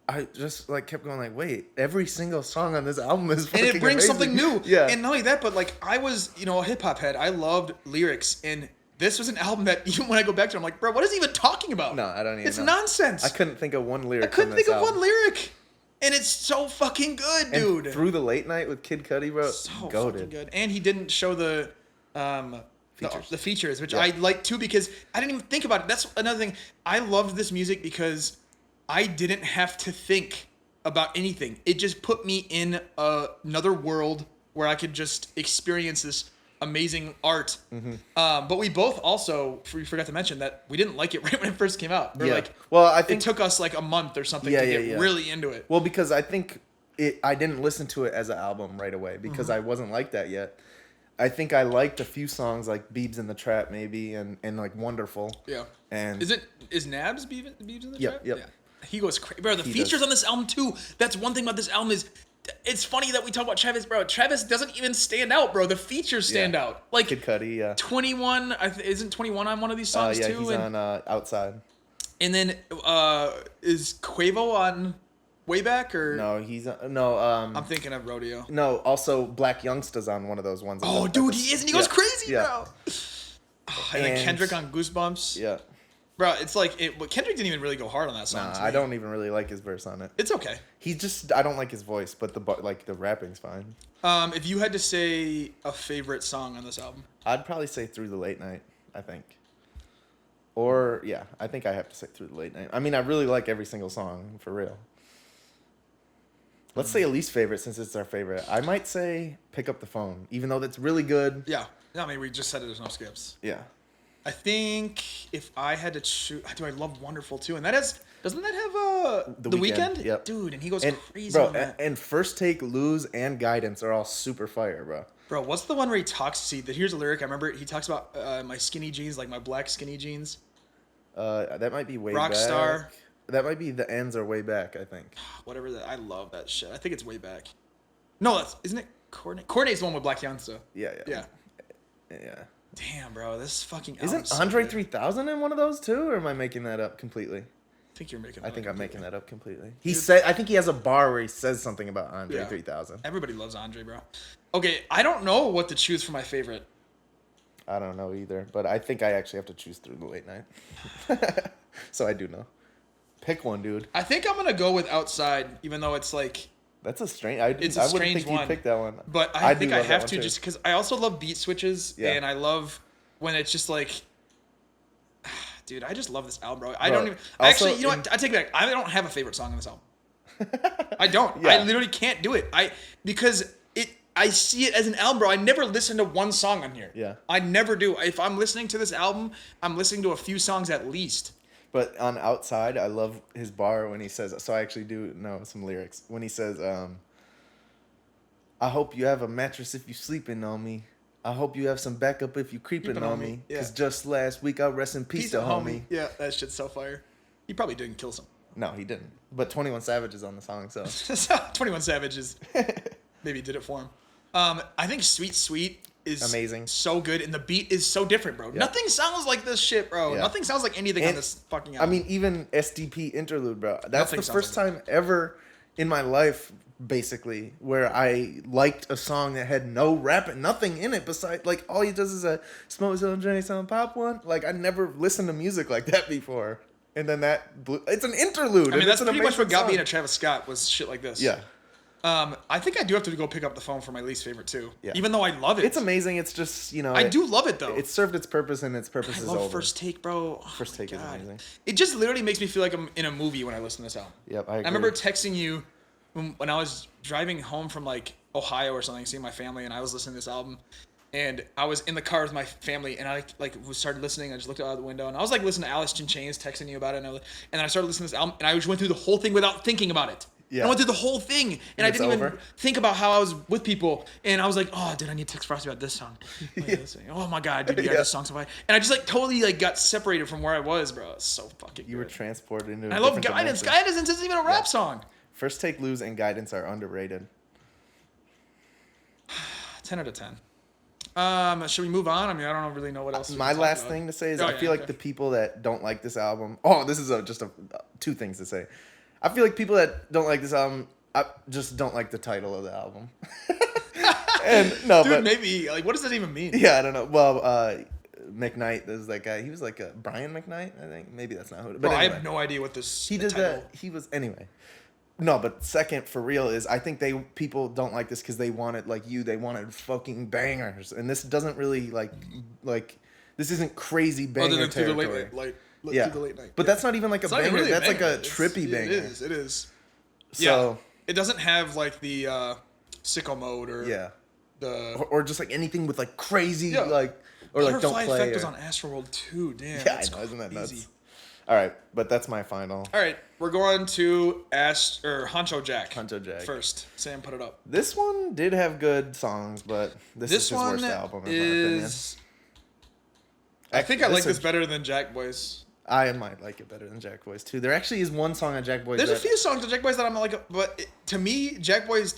I just like kept going like, wait, every single song on this album is fucking and it brings amazing. Something new. Yeah, and not only that, but like I was a hip hop head. I loved lyrics and. This was an album that even when I go back to it, I'm like, bro, what is he even talking about? No, I don't even know. It's nonsense. I couldn't think of one lyric. I couldn't think of one lyric. And it's so fucking good, dude. And Through the Late Night with Kid Cudi, bro. So fucking good. And he didn't show the features, which I like too because I didn't even think about it. That's another thing. I loved this music because I didn't have to think about anything. It just put me in another world where I could just experience this amazing art. But we both also, we forgot to mention that we didn't like it right when it first came out. We're like, well, I think it took us like a month or something to get really into it. Well, because I think I didn't listen to it as an album right away because I wasn't like that yet. I think I liked a few songs like Beebs in the Trap maybe and like Wonderful. Yeah. And is Nabs Beebs in the Trap? Yep. Yeah. He goes crazy. Bro, the features on this album too. That's one thing about this album is it's funny that we talk about Travis, bro. Travis doesn't even stand out, bro. The features stand out. Like Kid Cudi, yeah. 21, isn't 21 on one of these songs too? He's on Outside. And then is Quavo on Way Back or no? He's I'm thinking of Rodeo. No, also Black Youngsta's on one of those ones. Oh, dude, he is, and he goes crazy, bro. And then Kendrick on Goosebumps. Yeah. Bro, it's like Kendrick didn't even really go hard on that song. Nah, to I me. don't even really like his verse on it. It's okay. I don't like his voice, but the rapping's fine. If you had to say a favorite song on this album, I'd probably say Through the Late Night, I think. Or yeah, I think I have to say Through the Late Night. I mean, I really like every single song, for real. Let's say a least favorite since it's our favorite. I might say Pick Up the Phone, even though that's really good. yeah. I mean, we just said there's no skips. Yeah. I think if I had to choose, I love Wonderful too, and doesn't that have The Weeknd? Yep. Dude, and he goes crazy bro, on that. and First Take, Lose, and Guidance are all super fire, bro. Bro, what's the one where he talks? See, here's a lyric. I remember he talks about my skinny jeans, like my black skinny jeans. That might be way back. Rockstar. That might be The Ends Are Way Back, I think. Whatever that. I love that shit. I think it's way back. No, isn't it Courtney? Courtney's the one with Black Youngster. Yeah. Yeah. Yeah. Damn, bro, this fucking Isn't so Andre good. 3000 in one of those too, or am I making that up completely? I think you're making. I think I'm making that up completely. I Dude. think he has a bar where he says something about Andre Yeah. 3000. Everybody loves Andre, bro. Okay, I don't know what to choose for my favorite. I don't know either, but I think I actually have to choose Through the Late Night. So I do know. Pick one, dude. I think I'm gonna go with Outside, even though it's like. That's a strange. It's a I wouldn't strange think one. you'd pick that one. But I think do I love that have one to too. just because I also love beat switches, Yeah. and I love when it's just like. Dude, I just love this album, bro. I Bro, don't even. also Actually, you know what? I take it back. I don't have a favorite song on this album. I don't. Yeah. I literally can't do it. Because I see it as an album, bro. I never listen to one song on here. Yeah. I never do. If I'm listening to this album, I'm listening to a few songs at least. But on Outside, I love his bar when he says. So I actually do know some lyrics when he says, "I hope you have a mattress if you sleeping on me. I hope you have some backup if you creeping on me. Yeah. Cause just last week I rest in peace to homie." Yeah, that shit's so fire. He probably didn't kill some. No, he didn't. But 21 Savage is on the song, so 21 Savage is maybe did it for him. I think Sweet Sweet is Amazing. so good, and the beat is so different, bro. Nothing sounds like this shit, bro. Yeah. Nothing sounds like anything on And, this fucking I album. mean, even SDP interlude, bro. That's Nothing the sounds first like time ever in my life, basically, where I liked a song that had no rap and nothing in it besides, like, all he does is a smoke some journey, some pop one. Like, I never listened to music like that before. And then that blew. It's an interlude. I mean, and that's it's an pretty much what amazing got me song. into Travis Scott was shit like this. Yeah. I think I do have to go pick up the phone for my least favorite too. Yeah. Even though I love it. It's amazing. It's just, I do love it though. It served its purpose and its purpose I is love over. First Take, bro. Oh First my Take is God. amazing. It just literally makes me feel like I'm in a movie when I listen to this album. Yep, I agree. I remember texting you when I was driving home from like Ohio or something, seeing my family, and I was listening to this album. And I was in the car with my family, and I started listening. I just looked out the window, and I was like listening to Alice in Chains, texting you about it, and then I started listening to this album, and I just went through the whole thing without thinking about it. Yeah. I went through the whole thing, and I it's didn't even over? think about how I was with people. And I was like, "Oh, dude, I need to text Frosty about this song. Oh my God, dude, yeah, Yeah. this song's so fire." And I just like totally like got separated from where I was, bro. It's so fucking. You were good. transported into a I love different Guidance. dimension. Guidance isn't even a rap song. First Take, Lose, and Guidance are underrated. 10 out of 10. Should we move on? I mean, I don't really know what else. we My can talk last about. thing to say is Oh, I yeah, feel like okay. the people that don't like this album. Oh, this is two things to say. I feel like people that don't like this album, I just don't like the title of the album. And no, Dude, but maybe like, what does that even mean? yeah, I don't know. Well, McKnight, there's that guy. He was like Brian McKnight, I think. Maybe that's not who. But Bro, I anyway. have no idea what this. He did title. that. He was anyway. No, but second for real is I think people don't like this because they wanted they wanted fucking bangers, and this doesn't really like this isn't crazy banger Other than through the territory. through the late night. But that's not even like a It's not even banger. really That's like banger. a trippy banger. It is. So It doesn't have like the sicko mode or yeah, the or just like anything with like crazy Yeah. or like don't Butterfly play. Effect was or- on Astroworld too. Damn. yeah, I that's know, isn't that crazy. nuts? All right, but that's my final. All right, we're going to Honcho Jack. Honcho Jack. First. Sam, put it up. This one did have good songs, but this is his one worst album in my opinion. is. I think I like This this is- better than Jack Boys. I might like it better than Jack Boys too. There actually is one song on Jack Boys. There's a that- few songs on Jack Boys that I'm like, but to me, Jack Boys,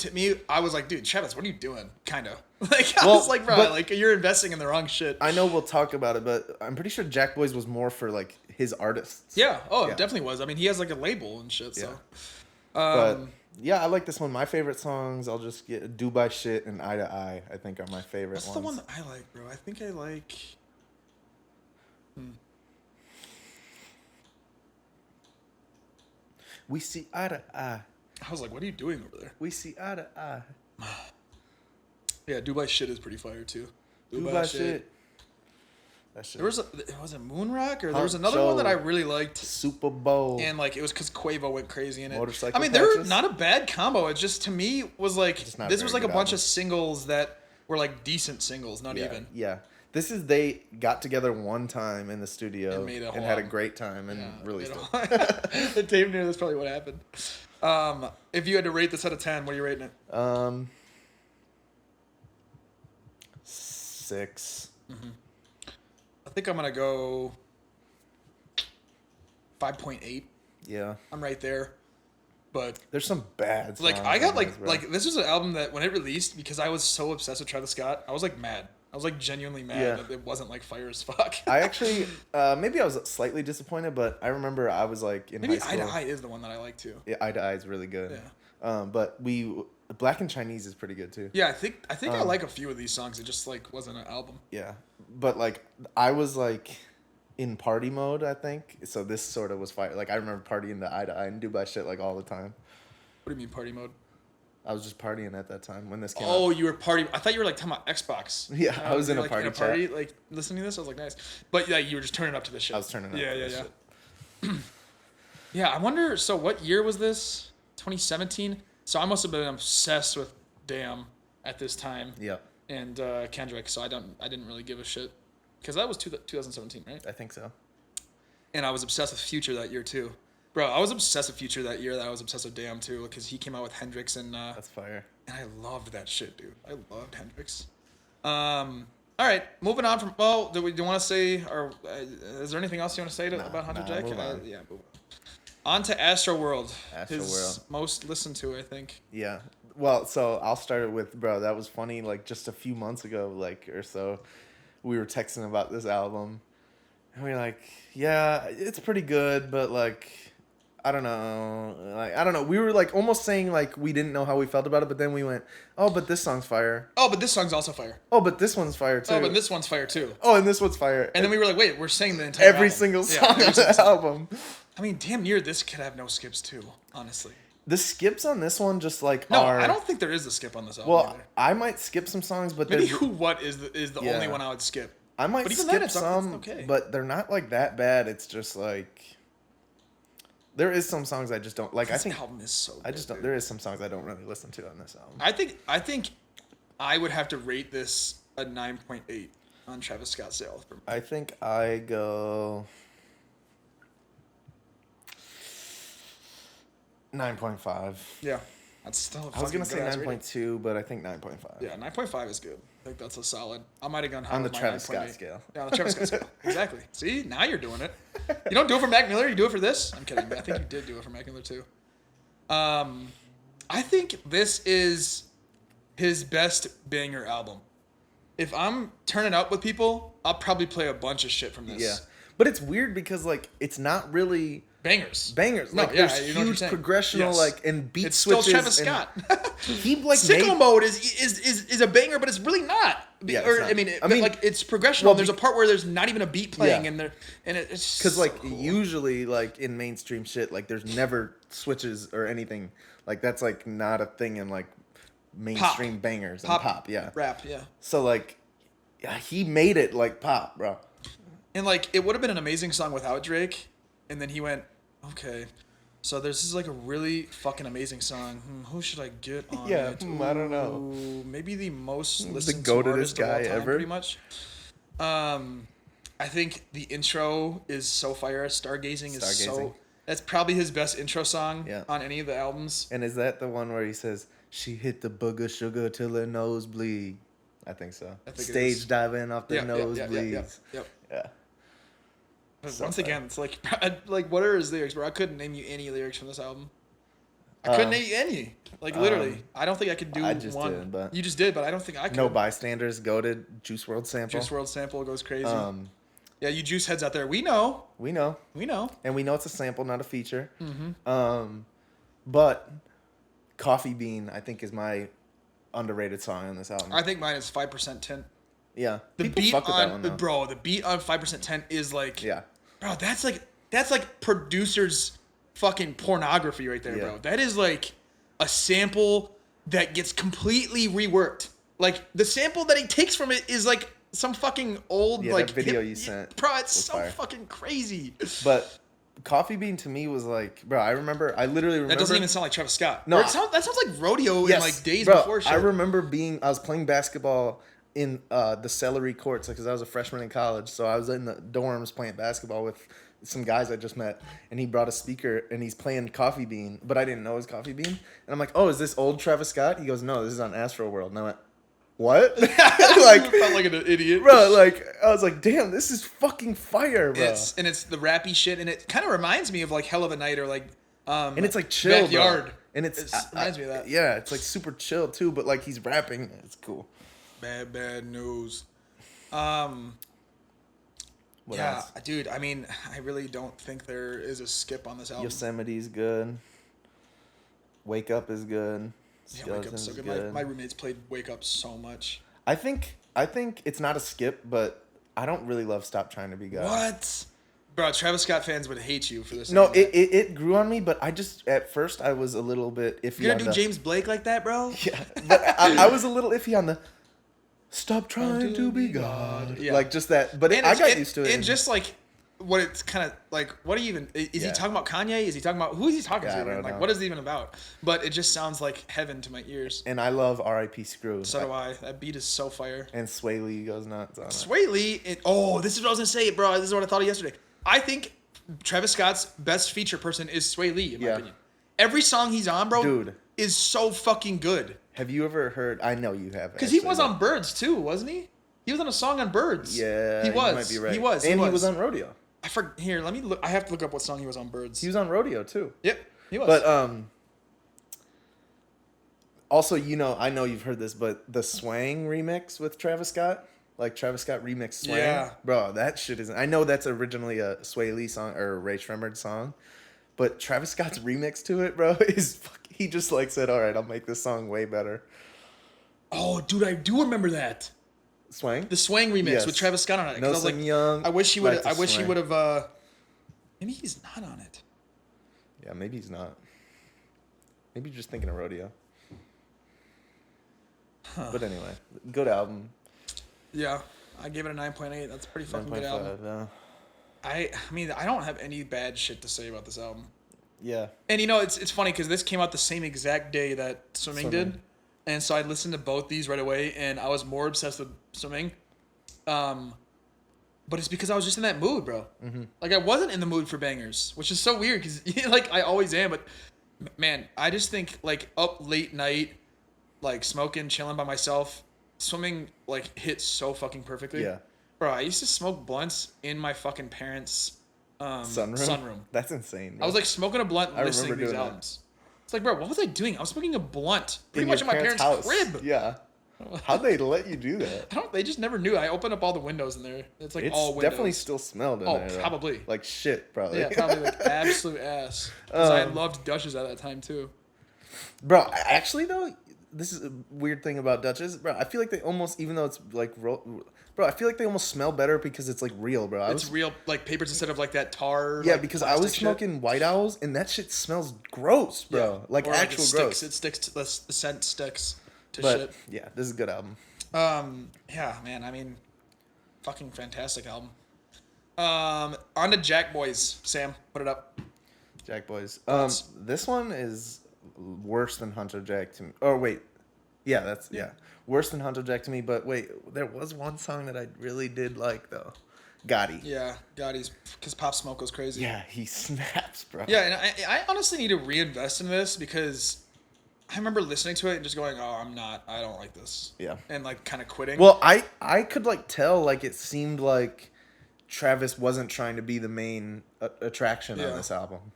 I was like, dude, Travis, what are you doing? Kind of. Like, I Well, was like, bro, but- like, you're investing in the wrong shit. I know we'll talk about it, but I'm pretty sure Jack Boys was more for like his artists. Yeah. Oh, Yeah. it definitely was. I mean, he has like a label and shit, so. But yeah, I like this one. My favorite songs, I'll just get Dubai Shit and Eye to Eye, I think are my favorite What's ones. the one that I like, bro? I think I like. We see eye to eye. I was like, what are you doing over there? We see eye to eye. Yeah, Dubai shit is pretty fire too. Dubai shit. That shit. Was it Moonrock or there was another one that I really liked. Super Bowl. And like it was because Quavo went crazy in it. Motorcycle I mean, they're not a bad combo. It just to me was like this was like a bunch of singles that were like decent singles, not even. Yeah. This is they got together one time in the studio and had a great time and released it. The tape knew that's probably what happened. If you had to rate this out of 10, what are you rating it? 6. Mm-hmm. I think I'm gonna go 5.8. Yeah, I'm right there. But there's some bad songs. Like I got like this was an album that when it released, because I was so obsessed with Travis Scott, I was like mad. I was like genuinely mad that it wasn't like fire as fuck. I actually maybe I was slightly disappointed, but I remember I was like in high school. Eye to Eye is the one that I like too. Yeah, Eye to Eye is really good. Yeah. But Black and Chinese is pretty good too. Yeah, I think I like a few of these songs. It just like wasn't an album. Yeah, but like I was like in party mode, I think. So this sort of was fire. Like I remember partying the Eye to Eye and Dubai shit like all the time. What do you mean party mode? I was just partying at that time when this came out. Oh, you were partying. I thought you were like talking about Xbox. Yeah, I was in a like, party in a party, like listening to this. I was like, nice. But yeah, you were just turning up to this shit. I was turning up. Yeah. Yeah, I wonder. So what year was this? 2017. So I must have been obsessed with Damn at this time. Yeah. And Kendrick. So I didn't really give a shit because that was 2017, right? I think so. And I was obsessed with Future that year too. Bro, I was obsessed with Future that year. That I was obsessed with Damn too, because he came out with Hendrix and. That's fire. And I loved that shit, dude. I loved Hendrix. All right, moving on from. Well, do you want to say, or is there anything else you want to say about Hunter Jack? Move on. Yeah, move on to Astroworld. Astroworld. Most listened to, I think. Yeah. Well, so I'll start it with, bro. That was funny. Like just a few months ago, like or so, we were texting about this album, and we were like, "Yeah, it's pretty good, but like." I don't know. We were like almost saying like we didn't know how we felt about it, but then we went, "Oh, but this song's fire." Oh, but this song's also fire. Oh, but this one's fire too. Oh, but this one's fire too. Oh, and this one's fire. And then we were like, "Wait, we're saying the entire every album. single song on the album." I mean, damn near this could have no skips too, honestly. The skips on this one just like I don't think there is a skip on this album. Well, either. I might skip some songs, but maybe Who What is the only one I would skip. I might skip some, okay. But they're not like that bad. It's just like. There is some songs I just don't like. This album is so good, I just don't. There is some songs I don't really listen to on this album. I think I would have to rate this a 9.8 on Travis Scott's sale. I think I go 9.5. Yeah, that's still. I was gonna say 9.2, but I think 9.5. Yeah, 9.5 is good. I think that's a solid. I might have gone on the Travis Scott scale. Yeah, on the Travis Scott scale. Exactly. See, now you're doing it. You don't do it for Mac Miller. You do it for this. I'm kidding. I think you did do it for Mac Miller too. I think this is his best banger album. If I'm turning up with people, I'll probably play a bunch of shit from this. Yeah, but it's weird because like it's not really. Bangers. No, like there's huge progressional like and beat it's switches. It's still Travis Scott. He like Sicko Mode is a banger, but it's really not. Yeah, or I mean, like it's progressional. Well, there's a part where there's not even a beat playing, and it's because like cool. Usually like in mainstream shit like there's never switches or anything like that's like not a thing in like mainstream bangers and pop. Yeah, rap. Yeah. So like, yeah, he made it like pop, bro. And like it would have been an amazing song without Drake, and then he went. Okay, so this is like a really fucking amazing song. Who should I get on it? I don't know. Maybe the most listened to artist guy of all time, ever. pretty much. I think the intro is so fire. Stargazing is so. That's probably his best intro song on any of the albums. And is that the one where he says, "She hit the booger sugar till her nose bleed"? I think so. Stage diving off the nose bleeds. Yep. Yeah. But once again, it's like what are his lyrics, bro? I couldn't name you any lyrics from this album. I couldn't name you any. Like literally, I don't think I could do one. Did, but you just did, but I don't think I could. No Bystanders, goated Juice WRLD sample. Juice WRLD sample goes crazy. Yeah, you juice heads out there. We know. And we know it's a sample, not a feature. Mm-hmm. But Coffee Bean, I think, is my underrated song on this album. I think mine is 5% Tint. Yeah, the beat on the beat on 5% Tint is like, bro, that's like producers fucking pornography right there, bro. That is like a sample that gets completely reworked. Like the sample that he takes from it is like some fucking old like that video you sent, bro. It's so fire. fucking crazy. But Coffee Bean to me was like, bro. I literally remember. That doesn't even sound like Travis Scott. No, that sounds like rodeo in like days bro, before shit. I remember I was playing basketball in the celery courts because I was a freshman in college. So I was in the dorms playing basketball with some guys I just met, and he brought a speaker and he's playing Coffee Bean, but I didn't know it was Coffee Bean. And I'm like, oh, is this old Travis Scott? He goes, no, this is on Astro World. And I went, what? Like, I felt like an idiot, bro. Like, I was like, damn, this is fucking fire, bro. It's the rappy shit, and it kind of reminds me of like Hell of a Night or like and it's like chill, Backyard. bro. And it reminds me of that. Yeah, it's like super chill too, but like he's rapping. It's cool. Bad news. What yeah, else? dude. I mean, I really don't think there is a skip on this album. Yosemite's good. Wake Up is good. Yeah, Wake Up's so good. My roommates played Wake Up so much. I think it's not a skip, but I don't really love Stop Trying to Be God. What? Bro, Travis Scott fans would hate you for this. No, it grew on me, but I just at first I was a little bit iffy. You're gonna do James Blake like that, bro? Yeah, but I was a little iffy on the Stop Trying to Be God. Yeah. Like just that, but I got used to it. And just like what it's kind of like, what are you even? Is he talking about Kanye? Is he talking about who is he talking to? Like, know. what is it even about? But it just sounds like heaven to my ears. And I love R.I.P. Screw. So do I. That beat is so fire. And Sway Lee goes nuts on it. Sway Lee. This is what I was gonna say, bro. This is what I thought of yesterday. I think Travis Scott's best feature person is Sway Lee, in my opinion. Every song he's on, bro, dude, is so fucking good. Have you ever heard? I know you have. Because he was on Birds too, wasn't he? He was on a song on Birds. Yeah, he was. You might be right. He was. And he was on Rodeo. Here, let me look. I have to look up what song he was on Birds. He was on Rodeo too. Yep, he was. But also, I know you've heard this, but the Swang remix with Travis Scott, like Travis Scott remix Swang, yeah, bro, that shit is. I know that's originally a Sway Lee song or a Ray Shremmerd song, but Travis Scott's remix to it, bro, is he just like said, all right, I'll make this song way better. Oh, dude, I do remember that. Swang? The Swang remix with Travis Scott on it. No, I was like, young. I wish he would. I wish he would have. Maybe he's not on it. Yeah, maybe he's not. Maybe you're just thinking of Rodeo. Huh. But anyway, good album. Yeah, I gave it a 9.8. That's a pretty fucking good album. Yeah. I mean, I don't have any bad shit to say about this album. Yeah. And it's funny because this came out the same exact day that Swimming did. And so I listened to both these right away, and I was more obsessed with Swimming. But it's because I was just in that mood, bro. Mm-hmm. Like, I wasn't in the mood for bangers, which is so weird because, like, I always am. But, man, I just think, like, up late night, like, smoking, chilling by myself, Swimming, like, hits so fucking perfectly. Yeah. Bro, I used to smoke blunts in my fucking parents' sunroom. That's insane, bro. I was, like, smoking a blunt and listening to these albums. It's like, bro, what was I doing? I was smoking a blunt pretty much in my parents' crib. Yeah. How'd they let you do that? They just never knew. I opened up all the windows in there. It's like all windows. Definitely still smelled in there. Oh, probably. Like shit, probably. Yeah, probably like absolute ass. Because I loved Dutchess at that time too. Bro, actually though, this is a weird thing about Dutchess. Bro, I feel like they almost, even though it's like, bro, I feel like they almost smell better because it's like real, bro. It's real, like papers instead of like that tar. Yeah, like, because I was smoking White Owls and that shit smells gross, bro. Yeah. Like actual gross. It sticks to the scent sticks to but, shit. Yeah, this is a good album. Yeah, man. I mean, fucking fantastic album. On to Jack Boys. Sam, put it up. Jack Boys. This one is worse than Hunter Jack to me. Oh wait, yeah, worse than Hunter Jack to me. But wait, there was one song that I really did like though. Gotti. Yeah, Gotti's because Pop Smoke goes crazy. Yeah, he snaps, bro. Yeah, and I honestly need to reinvest in this because I remember listening to it and just going, "Oh, I don't like this." Yeah. And like kind of quitting. Well, I could like tell like it seemed like Travis wasn't trying to be the main attraction on this album.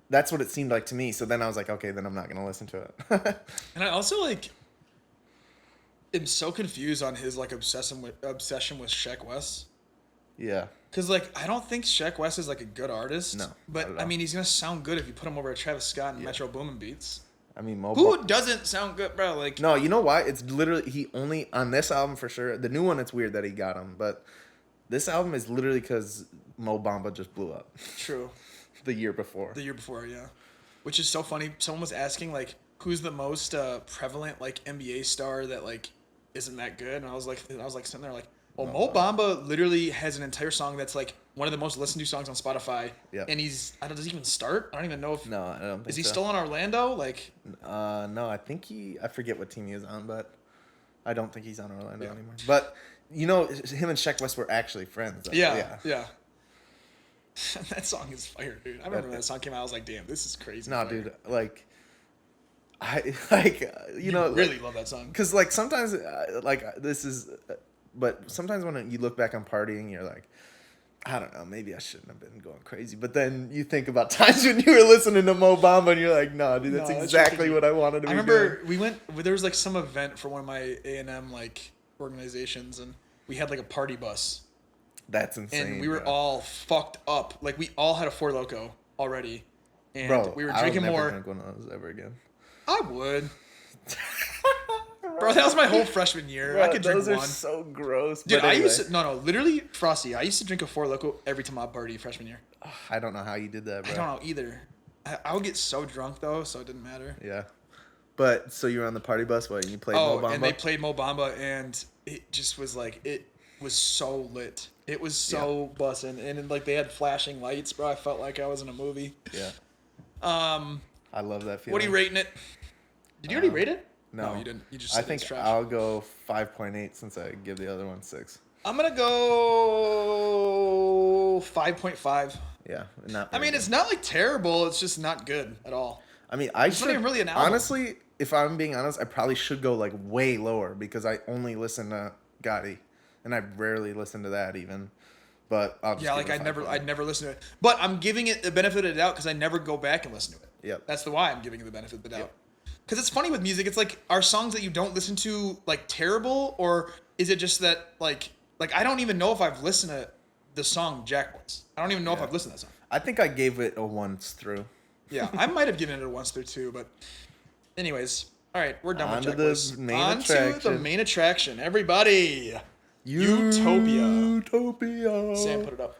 That's what it seemed like to me. So then I was like, okay, then I'm not gonna listen to it. And I also like am so confused on his like obsession with Sheck West. Yeah. Because like I don't think Sheck West is like a good artist. No. But I mean, he's gonna sound good if you put him over at Travis Scott and Metro Boomin beats. I mean, who doesn't sound good, bro? Like, no, you know why? It's literally he only on this album for sure. The new one, it's weird that he got him, but this album is literally because Mo Bamba just blew up. True. the year before. The year before, yeah. Which is so funny. Someone was asking like, who's the most prevalent like NBA star that like isn't that good? And I was like sitting there like, well, Mo Bamba literally has an entire song that's like one of the most listened to songs on Spotify. Yeah. And does he even start? I don't even know if. No, I don't think Is he so. still in Orlando? Like. No, I think I forget what team he is on, but I don't think he's on Orlando anymore. But you know, him and Sheck West were actually friends. Yeah. That song is fire, dude. I remember when that song came out. I was like, damn, this is crazy. No, fire. dude, like. I like you know really love that song because like sometimes but sometimes when you look back on partying you're like, I don't know, maybe I shouldn't have been going crazy, but then you think about times when you were listening to Mo Bamba and you're like, no dude, that's exactly what I wanted to be remember doing. there was like some event for one of my A&M like organizations and we had like a party bus. That's insane. And we were all fucked up, like we all had a Four Loko already and bro, we were drinking I would more. never drink one of those ever again. I would. Bro, that was my whole freshman year. Bro, I could drink those are one. so gross. Dude, but anyway. I used to literally, Frosty. I used to drink a Four Loko every time I party freshman year. I don't know how you did that, bro. I don't know either. I would get so drunk though, so it didn't matter. Yeah, but so you were on the party bus, what? You played Mo Bamba? And they played Mo Bamba, and it just was like it was so lit. It was so bussin', and like they had flashing lights, bro. I felt like I was in a movie. Yeah. I love that feeling. What are you rating it? Did you already rate it? No, you didn't. You just. I think I'll go 5.8 since I give the other one 6. I'm gonna go 5.5. Yeah, not. I mean, it's not like terrible. It's just not good at all. I mean, It's not even really an album. Honestly, if I'm being honest, I probably should go like way lower because I only listen to Gotti, and I rarely listen to that even. But I'll just I'd never listen to it. But I'm giving it the benefit of the doubt because I never go back and listen to it. Yep. That's the why I'm giving it the benefit of the doubt. Because it's funny with music. It's like, are songs that you don't listen to like terrible, or is it just that like I don't even know if I've listened to the song Jack Boys. I don't even know if I've listened to that song. I think I gave it a once through. Yeah, I might have given it a once through too, but anyways, all right, we're done with Jack to Boys. the main On to attraction. the main attraction, everybody. Utopia. Sam, put it up.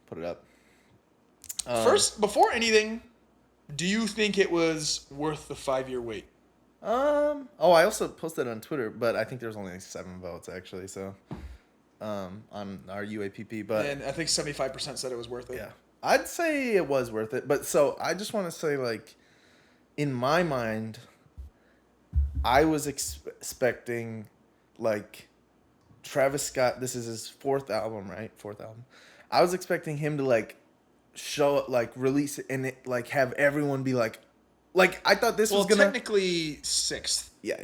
Put it up. First, before anything, do you think it was worth the 5-year wait? I also posted it on Twitter, but I think there's only like 7 votes actually. So, on our UAPP, but And I think 75% said it was worth it. yeah, I'd say it was worth it. But so I just want to say, like, in my mind, I was expecting like Travis Scott. This is his 4th album, right? 4th album. I was expecting him to like show it, like release it, and it like have everyone be like I thought this was gonna technically 6th. Yeah.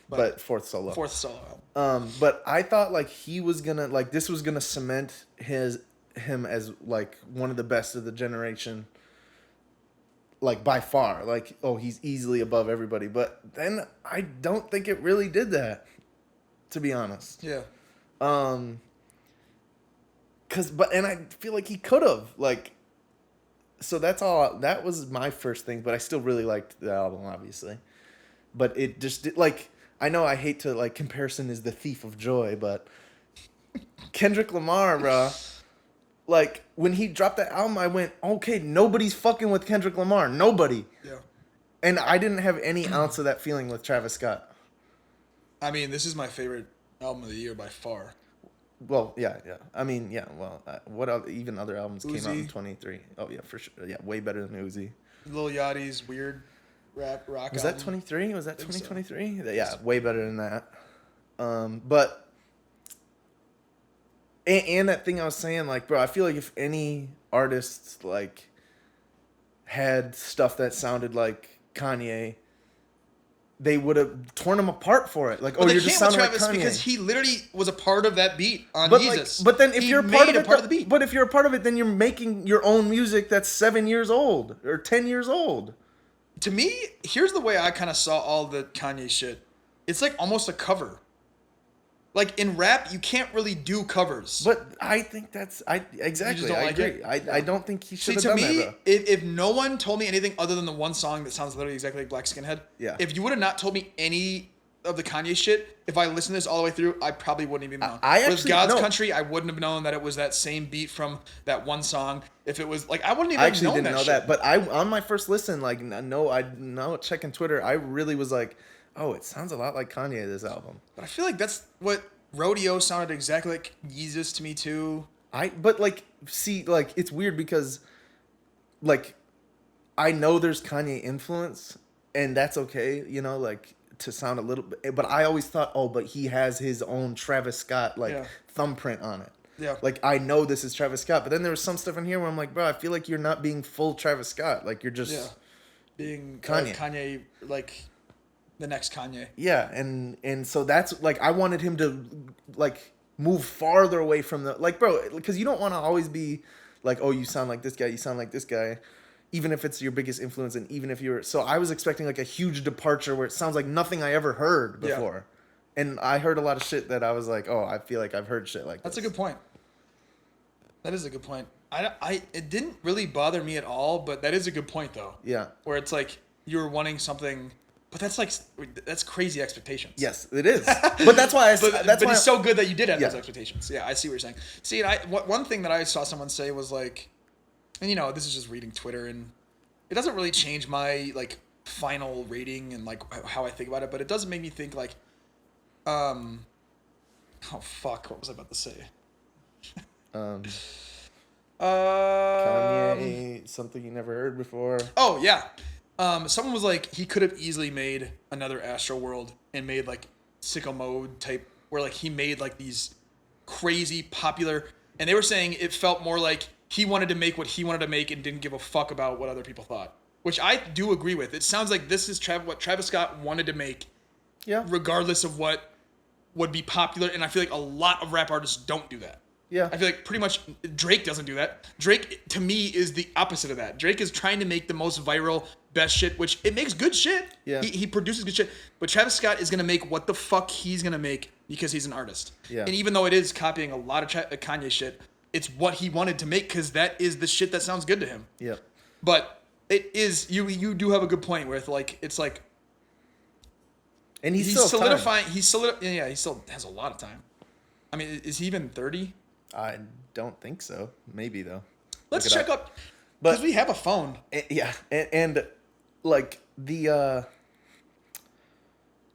But 4th solo. 4th solo album. But I thought like he was gonna like this was gonna cement him as like one of the best of the generation. Like by far, like he's easily above everybody. But then I don't think it really did that, to be honest. Yeah. And I feel like he could have like. So that's all. That was my first thing, but I still really liked the album, obviously. But it just did, like, I know I hate to like comparison is the thief of joy, but Kendrick Lamar, bro. Like when he dropped that album, I went, okay, nobody's fucking with Kendrick Lamar, nobody. Yeah. And I didn't have any ounce of that feeling with Travis Scott. I mean, this is my favorite album of the year by far. Well, yeah. I mean, yeah. Well, even other albums came out in Uzi. 23. Oh yeah, for sure. Yeah, way better than Uzi. Lil Yachty's weird rock Was album. that 23? Was that think so. 2023? Yeah, way better than that. But and that thing I was saying, like, bro, I feel like if any artists like had stuff that sounded like Kanye, they would have torn him apart for it. Like, But they you're just can't with sounding like Travis Kanye. because he literally was a part of that beat on But Jesus. like, but then if He you're a part made of it, the beat. But if you're a part of it, then you're making your own music that's 7 years old or 10 years old. To me, here's the way I kind of saw all the Kanye shit. It's like almost a cover. Like in rap, you can't really do covers. But I think that's exactly. don't I like agree. it? I don't think he should See, have to done me, that, bro. if no one told me anything other than the one song that sounds literally exactly like Black Skinhead, Yeah. if you would have not told me any of the Kanye shit, if I listened to this all the way through, I probably wouldn't even know. I With actually God's no. Country, I wouldn't have known that it was that same beat from that one song. If it was like, I wouldn't even I have actually known didn't that know shit. that, but I on my first listen, like now checking Twitter, I really was like, oh, it sounds a lot like Kanye, this album. But I feel like that's what Rodeo sounded exactly like Yeezus to me too. But like, see, like it's weird because, like, I know there's Kanye influence, and that's okay, you know, like to sound a little bit. But I always thought, oh, but he has his own Travis Scott thumbprint on it. Yeah. Like I know this is Travis Scott, but then there was some stuff in here where I'm like, bro, I feel like you're not being full Travis Scott. Like you're just being Kanye. Kanye, like the next Kanye. Yeah, and so that's like I wanted him to like move farther away from the like, bro, because you don't want to always be like, oh, you sound like this guy, you sound like this guy, even if it's your biggest influence, and even if you're. So I was expecting like a huge departure where it sounds like nothing I ever heard before, and I heard a lot of shit that I was like, oh, I feel like I've heard shit like That's this. a good point. That is a good point. It didn't really bother me at all, but that is a good point though. Yeah. Where it's like you were wanting something. But that's crazy expectations. Yes, it is. But that's why but it's so good that you did have Yeah. those expectations. Yeah, I see what you're saying. See, and one thing that I saw someone say was like, and you know, this is just reading Twitter, and it doesn't really change my like final rating and like how I think about it, but it does make me think like, oh fuck, what was I about to say? Kanye, something you never heard before. Oh yeah. Someone was like, he could have easily made another Astro World and made like sicko mode type, where like he made like these crazy popular, and they were saying it felt more like he wanted to make what he wanted to make and didn't give a fuck about what other people thought, which I do agree with. It sounds like this is what Travis Scott wanted to make, regardless of what would be popular, and I feel like a lot of rap artists don't do that. Yeah. I feel like pretty much Drake doesn't do that. Drake, to me, is the opposite of that. Drake is trying to make the most viral, best shit, which it makes good shit. Yeah. He produces good shit. But Travis Scott is going to make what the fuck he's going to make because he's an artist. Yeah. And even though it is copying a lot of Kanye shit, it's what he wanted to make because that is the shit that sounds good to him. Yeah. But it is, you do have a good point where like, it's like, and he's still solidifying. he still has a lot of time. I mean, is he even 30? I don't think so. Maybe though. Let's check up, but because we have a phone. And like the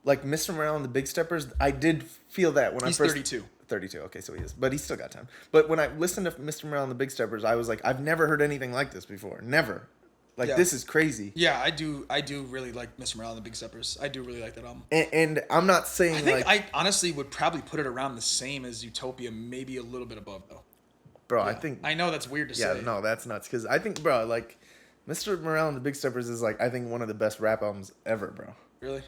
like Mr. Morale and the Big Steppers, I did feel that when He's I first 32. 32. Okay, so he is, but he's still got time. But when I listened to Mr. Morale and the Big Steppers, I was like, I've never heard anything like this before. Never. Like this is crazy. Yeah, I do really like Mr. Morale and the Big Steppers. I do really like that album. And I'm not saying I think I honestly would probably put it around the same as Utopia, maybe a little bit above though. Bro, Yeah. I know that's weird to say. Yeah, no, that's nuts. Because I think, bro, like, Mr. Morale and the Big Steppers is, like, I think one of the best rap albums ever, bro. Really?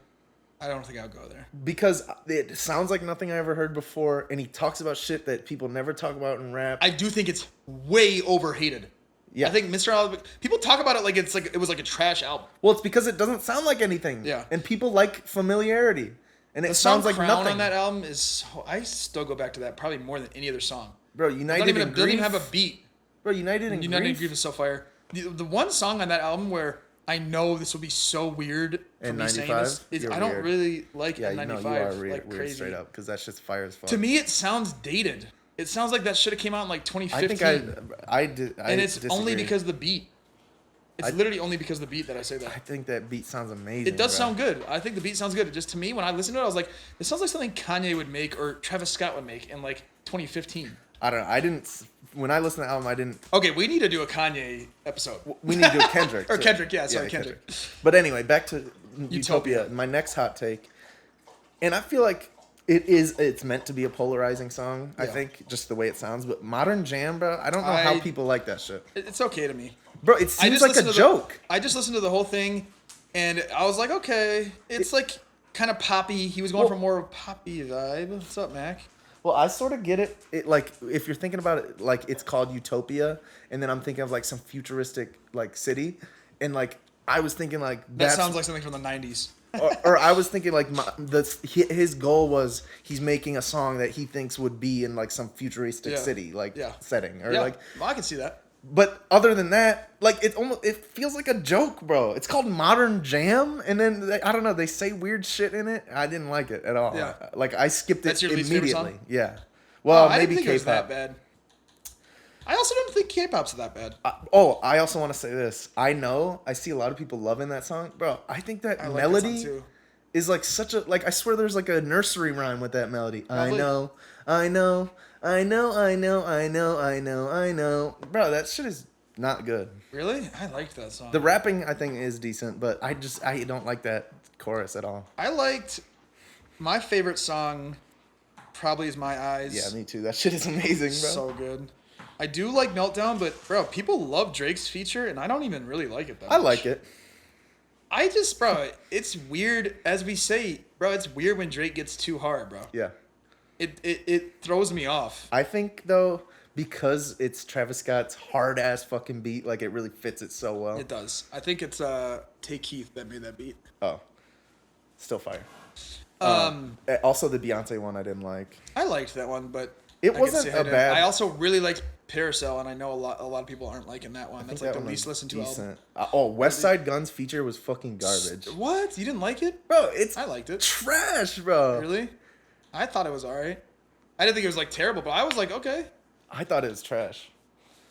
I don't think I would go there. Because it sounds like nothing I ever heard before, and he talks about shit that people never talk about in rap. I do think it's way overhated. Yeah. I think Mr. Morale, people talk about it like it was like a trash album. Well, it's because it doesn't sound like anything. Yeah. And people like familiarity. And it The sounds song like Crown nothing. on that album is, I still go back to that probably more than any other song. Bro, It United doesn't in even Grief. have a beat. Bro, United in United in Grief. Grief is so fire. The one song on that album where I know this will be so weird for And me saying 95? this is You're I don't weird. really like Yeah, N95 you are like weird crazy. straight up, because that shit's fire as fuck. To me, it sounds dated. It sounds like that should have came out in like 2015. I think I and it's disagree. only because of the beat. It's literally only because of the beat that I say I that. think that beat sounds amazing. It does bro. sound good. I think the beat sounds good. It just, to me, when I listened to it, I was like, it sounds like something Kanye would make or Travis Scott would make in like 2015. I don't know. I didn't. When I listened to the album, I didn't. Okay, we need to do a Kanye episode. We need to do a Kendrick. Or too. Kendrick, yeah, sorry, Kendrick. But anyway, back to Utopia. My next hot take, and I feel like it's meant to be a polarizing song. I think just the way it sounds. But Modern Jam, bro, I don't know how people like that shit. It's okay to me. Bro, it seems like a joke. I just listened to the whole thing, and I was like, okay, it's like kind of poppy. He was going for more of a poppy vibe. What's up, Mac? Well, I sort of get it. It like if you're thinking about it, like it's called Utopia, and then I'm thinking of like some futuristic like city, and like I was thinking like That sounds like something from the 90s. or I was thinking like his goal was he's making a song that he thinks would be in like some futuristic city like setting or like well, I can see that. But other than that, like it feels like a joke, bro. It's called Modern Jam, and then I don't know, they say weird shit in it. I didn't like it at all. Yeah. Like I skipped That's it your least favorite immediately. song? Yeah. Oh, Well, I maybe didn't think it was that K-pop. bad. I also don't think K-pop's that bad. I also want to say this. I see a lot of people loving that song, bro. I think that I like melody that song too. is like such a I swear there's like a nursery rhyme with that melody. Probably. I know. Bro, that shit is not good. Really? I liked that song. The rapping I think is decent, but I don't like that chorus at all. I liked my favorite song. Probably is My Eyes. Yeah, me too. That shit is amazing, bro. So good. I do like Meltdown, but bro, people love Drake's feature, and I don't even really like it that I much. like it. Bro, it's weird, as we say, bro, it's weird when Drake gets too hard, bro. Yeah. It throws me off. I think though, because it's Travis Scott's hard ass fucking beat, like it really fits it so well. It does. I think it's Take Keith that made that beat. Oh. Still fire. Also the Beyonce one I didn't like. I liked that one, but It I can wasn't say a bad. I also really liked Paracel, and I know a lot of people aren't liking that one. That's like the one least was listened to album. West Side Gun's feature was fucking garbage. What? You didn't like it? Bro, it's I liked it. trash, bro. Really? I thought it was alright. I didn't think it was like terrible, but I was like, okay. I thought it was trash.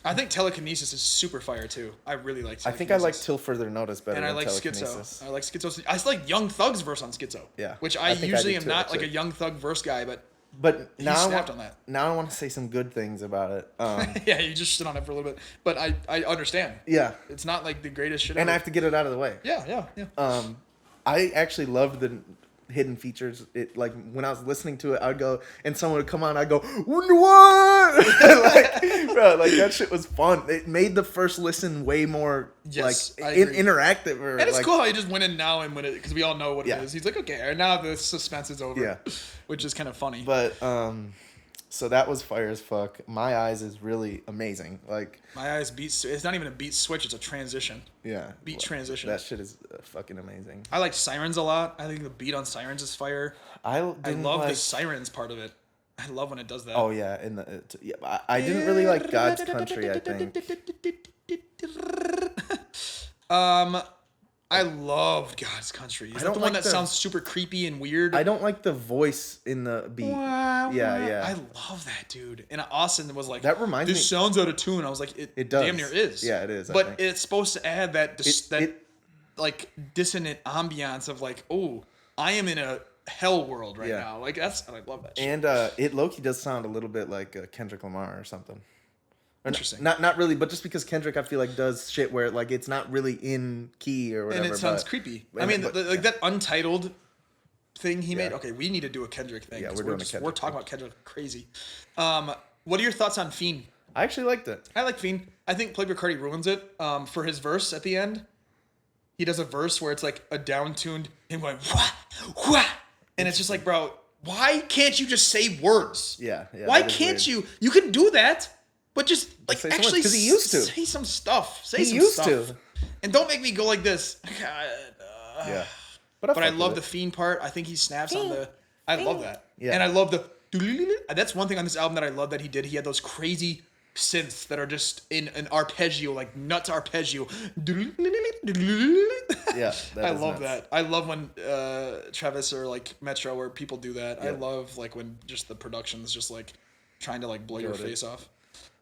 I think Telekinesis is super fire too. I really like Telekinesis. I think I like Till Further Notice better and I than like Telekinesis. Schizo. I like Schizo. I like Young Thug's verse on Schizo. Yeah. Which I I think I usually do am too, not like actually. a Young Thug verse guy, but But he now snapped on that. Now I want to say some good things about it. Yeah, you just shit on it for a little bit. But I understand. Yeah. It's not like the greatest shit And I ever. have to get it out of the way. Yeah. I actually loved the hidden features. It like when I was listening to it, I'd go and someone would come on, I'd go, what? Like, bro, like that shit was fun. It made the first listen way more Yes, I like agree. interactive. Or, And it's like, cool how he just went in now and when it, because we all know what Yeah. it is. He's like, okay, and now the suspense is over. Yeah. Which is kind of funny. But so that was fire as fuck. My Eyes is really amazing. Like My Eyes beats. It's not even a beat switch. It's a transition. yeah, Beat transition. That shit is fucking amazing. I like Sirens a lot. I think the beat on Sirens is fire. I didn't love the like, Sirens part of it. I love when it does that. Oh yeah, I didn't really like God's Country. I think. I love God's Country. Is that don't the one like that the- sounds super creepy and weird? I don't like the voice in the beat. Yeah. I love that, dude. And Austin was like, That reminds this me- sounds out of tune. I was like, it does. damn near is. Yeah, it is, I But think. it's supposed to add that It- like dissonant ambiance of like, oh, I am in a hell world right Yeah. now. Like I love that shit. And it low-key does sound a little bit like Kendrick Lamar or something. Or Interesting. Not really, but just because Kendrick, I feel like does shit where like it's not really in key or whatever. And it sounds but- creepy. but- I mean, but- like that Untitled thing he made. Yeah. Okay, we need to do a Kendrick thing. Yeah, 'cause we're doing a we're Kendrick talking thing. about Kendrick like crazy. What are your thoughts on Fiend? I actually liked it. I like Fiend. I think Playboi Carti ruins it for his verse at the end. He does a verse where it's like a down-tuned him going wah, wah, and it's just like, bro, why can't you just say words? Yeah. Why that is can't weird. you? You can do that, but just like say some words, actually 'cause he used to. say some stuff. Say He some used stuff. to. And don't make me go like this. God, Yeah. But I fuck love with the it. Fiend part. I think he snaps on the. I love that. Yeah. And I love the. That's one thing on this album that I love that he did. He had those crazy synths that are just in an arpeggio, like nuts arpeggio. Yeah, that I is love nuts. that. I love when Travis or like Metro where people do that. I Yeah. love like when just the production's just like trying to like blow your Goated. face off.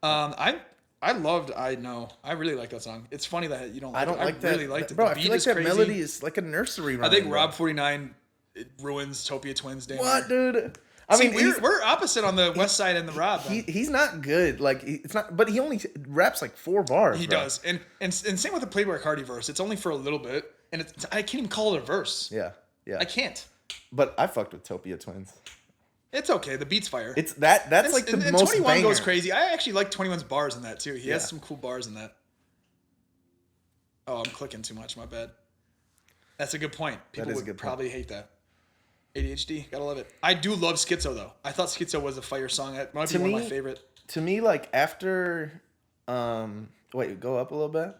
I loved I Know. I really like that song. It's funny that you don't like I don't it. like that. I really liked it. Bro, The I beat feel like is that crazy. melody is like a nursery rhyme. I think bro. Rob 49 it ruins Topia Twins. Damn What, near. dude? I See, mean, we're opposite on the West Side and the Rob. then. he's not good. Like it's not, but he only raps like 4 bars. He bro. does, and same with the Playboi Carti verse. It's only for a little bit, and I can't even call it a verse. Yeah. I can't. But I fucked with Topia Twins. It's okay. The beat's fire. It's that's like the and most 21 banger. goes crazy. I actually like 21's bars in that too. He has Yeah. some cool bars in that. Oh, I'm clicking too much. My bad. That's a good point. People is a would good point. probably hate that. ADHD, gotta love it. I do love Schizo though. I thought Schizo was a fire song. That might be To one of my me- favorite. To me, like after, wait, go up a little bit.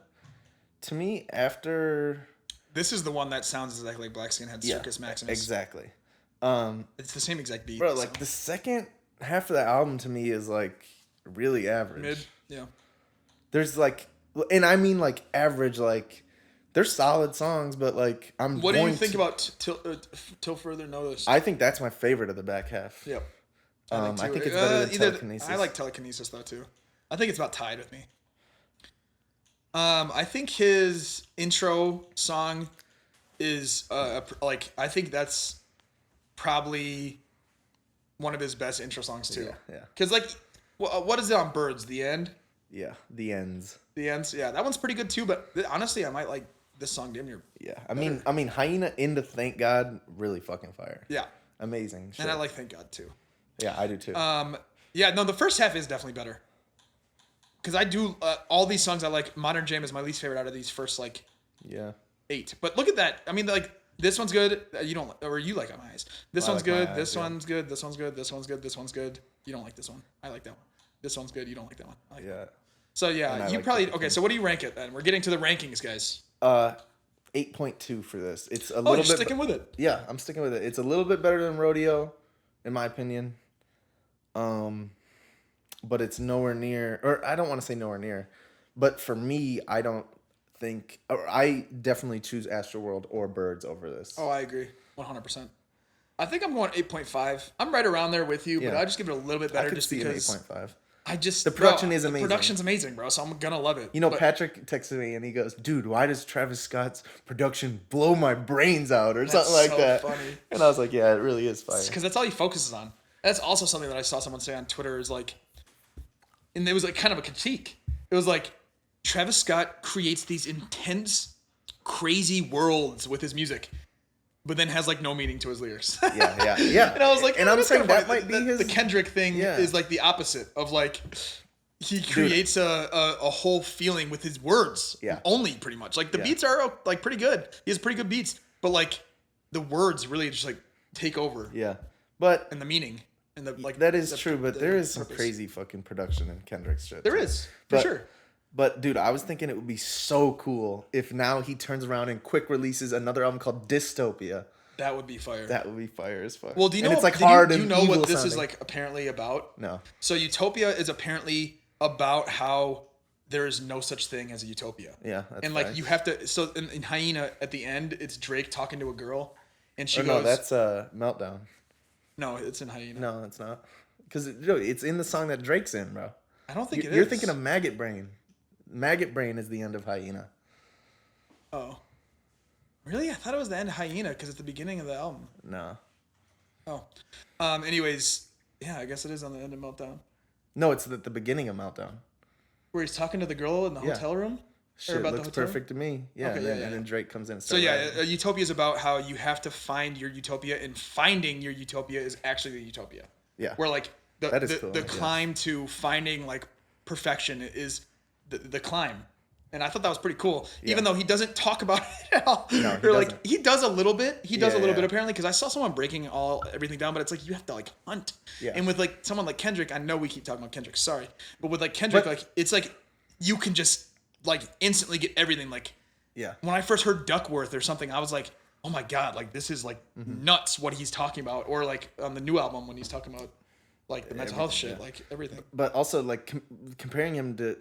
To me, after, This is the one that sounds exactly like Black Skinhead Circus Maximus. exactly. It's the same exact beat. Bro, so. like the second half of the album to me is like really average. Mid, yeah. There's like, and I mean like average, like they're solid songs, but like What do you think about till further notice? I think that's my favorite of the back half. Yep. I think it's better than Telekinesis. I like Telekinesis though too. I think it's about tied with me. I think his intro song is like I think that's probably one of his best intro songs too. Yeah. Because like, what is it on Birds? The End. Yeah, the ends. The Ends. Yeah, that one's pretty good too. But honestly, I might like this song damn near. Yeah, I mean, Hyena into Thank God really fucking fire. Yeah. Amazing. Shit. And I like Thank God too. Yeah, I do too. Yeah, no, the first half is definitely better. Because I do all these songs I like. Modern Jam is my least favorite out of these first like 8. But look at that. I mean, like this one's good. You don't, or you like My Eyes. This one's good. This one's good. This one's good. This one's good. This one's good. You don't like this one. I like that one. This one's good. You don't like that one. I like that. So yeah, you like probably okay. So what do you rank it then? We're getting to the rankings, guys. 8.2 for this. It's a little bit. Sticking with it. Yeah, I'm sticking with it. It's a little bit better than Rodeo, in my opinion. But it's nowhere near, or I don't want to say nowhere near, but for me, I don't think, or I definitely choose Astroworld or Birds over this. Oh, I agree, 100%. I think I'm going 8.5. I'm right around there with you, but I just give it a little bit better just because. 8.5. The production is amazing. The production's amazing, bro. So I'm gonna love it. You know, Patrick texted me and he goes, "Dude, why does Travis Scott's production blow my brains out or something like that?" Funny. And I was like, "Yeah, it really is fire." Because that's all he focuses on. That's also something that I saw someone say on Twitter is like, and it was like kind of a critique. It was like Travis Scott creates these intense, crazy worlds with his music, but then has like no meaning to his lyrics. Yeah. And I was like, and I'm saying that might be his. The Kendrick thing is like the opposite of like he creates a whole feeling with his words. Yeah. Only pretty much like the beats are like pretty good. He has pretty good beats, but like the words really just like take over. Yeah, but and the meaning and the like that is true. But there is some crazy fucking production in Kendrick's shit. There is for sure. But dude, I was thinking it would be so cool if now he turns around and quick releases another album called Dystopia. That would be fire. That would be fire as fuck. Well, do you know? And it's like hard. Do you know what this sounding. is like apparently about? No. So Utopia is apparently about how there is no such thing as a utopia. Yeah. That's and like you have to. So in Hyena at the end, it's Drake talking to a girl, and she goes. No, that's Meltdown. No, it's in Hyena. No, it's not. Because it's in the song that Drake's in, bro. I don't think You're thinking of Maggot Brain. Maggot Brain is the end of Hyena. Oh. Really? I thought it was the end of Hyena because it's the beginning of the album. No. Oh. Anyways, yeah, I guess it is on the end of Meltdown. No, it's the beginning of Meltdown. Where he's talking to the girl in the hotel room? Shit, or about looks the hotel perfect room? to me. Yeah, and then Drake comes in and starts Utopia is about how you have to find your utopia, and finding your utopia is actually the utopia. Yeah. Where like cool, the climb to finding like perfection is the climb. And I thought that was pretty cool, even though he doesn't talk about it at all. No, or like he does a little bit. He does a little bit apparently, because I saw someone breaking everything down, but it's like you have to like hunt. Yeah. And with like someone like Kendrick, I know we keep talking about Kendrick, sorry, but with like Kendrick, like it's like you can just like instantly get everything. Like when I first heard Duckworth or something, I was like, oh my god, like this is like nuts what he's talking about. Or like on the new album when he's talking about like the mental health shit, like everything. But also like comparing him to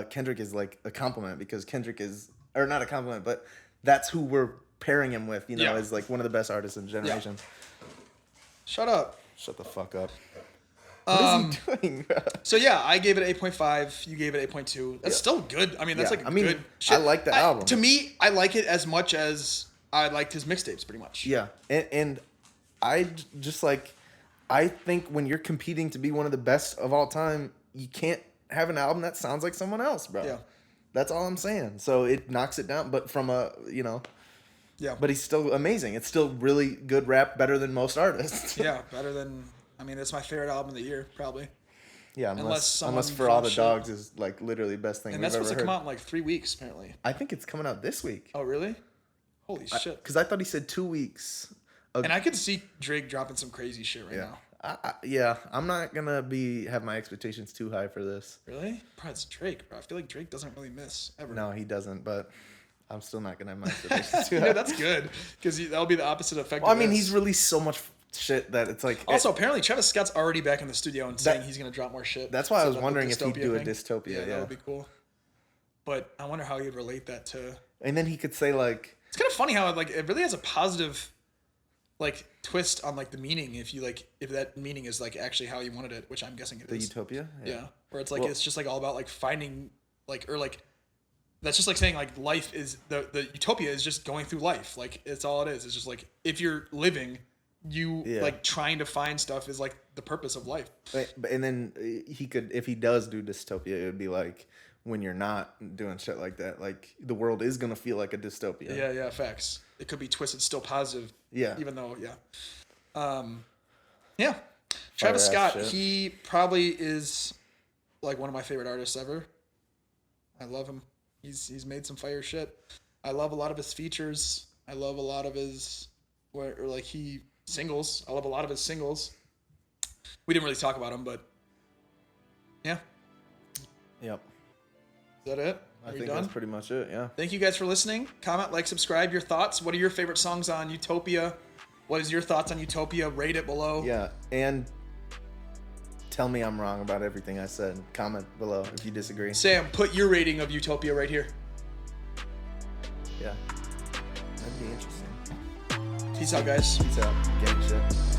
Kendrick is like a compliment, because Kendrick is, or not a compliment, but that's who we're pairing him with, you know, as like one of the best artists in the generation. Shut up. Shut the fuck up. What is he doing? So yeah, I gave it 8.5. You gave it 8.2. That's still good. I mean, that's like good shit. I like the album. To me, I like it as much as I liked his mixtapes, pretty much. Yeah, and I just like, I think when you're competing to be one of the best of all time, you can't have an album that sounds like someone else, bro. Yeah. That's all I'm saying. So it knocks it down, but from a, you know. Yeah. But he's still amazing. It's still really good rap, better than most artists. Yeah, better than, I mean, it's my favorite album of the year, probably. Yeah, unless For All the Dogs is like literally the best thing we've ever heard. And that's supposed to come out in like 3 weeks, apparently. I think it's coming out this week. Oh, really? Holy shit. Because I thought he said 2 weeks. And I could see Drake dropping some crazy shit right now. I'm not going to have my expectations too high for this. Really? Bro, it's Drake, bro. I feel like Drake doesn't really miss, ever. No, he doesn't, but I'm still not going to have my expectations too high. Yeah, that's good, because that'll be the opposite effect. Well, I mean, he's released so much shit that it's like... Also, apparently, Travis Scott's already back in the studio and saying he's going to drop more shit. That's why I was wondering if he'd do a Dystopia. Yeah, that would be cool. but I wonder how he'd relate that to. And then he could say like, It's kind of funny how it really has a positive like twist on like the meaning if that meaning is like actually how you wanted it, which I'm guessing it the is. utopia. Yeah. Where it's like it's just like all about like finding like or like that's just like saying like life is the utopia is just going through life. Like it's all it is. It's just like if you're living, you like trying to find stuff is like the purpose of life. And then he could, if he does do dystopia, it would be like when you're not doing shit like that, like the world is gonna feel like a dystopia. Yeah, facts. It could be twisted, still positive. Yeah. Even though, yeah. Travis Scott, he probably is like one of my favorite artists ever. I love him. He's made some fire shit. I love a lot of his features. I love a lot of his singles. I love a lot of his singles. We didn't really talk about him, but yeah. Yep. Is that it? I think that's pretty much it, yeah. Thank you guys for listening. Comment, like, subscribe, your thoughts. What are your favorite songs on Utopia? What is your thoughts on Utopia? Rate it below. Yeah, and tell me I'm wrong about everything I said. Comment below if you disagree. Sam, put your rating of Utopia right here. Yeah. That'd be interesting. Peace out, guys. Peace out. Gang shit.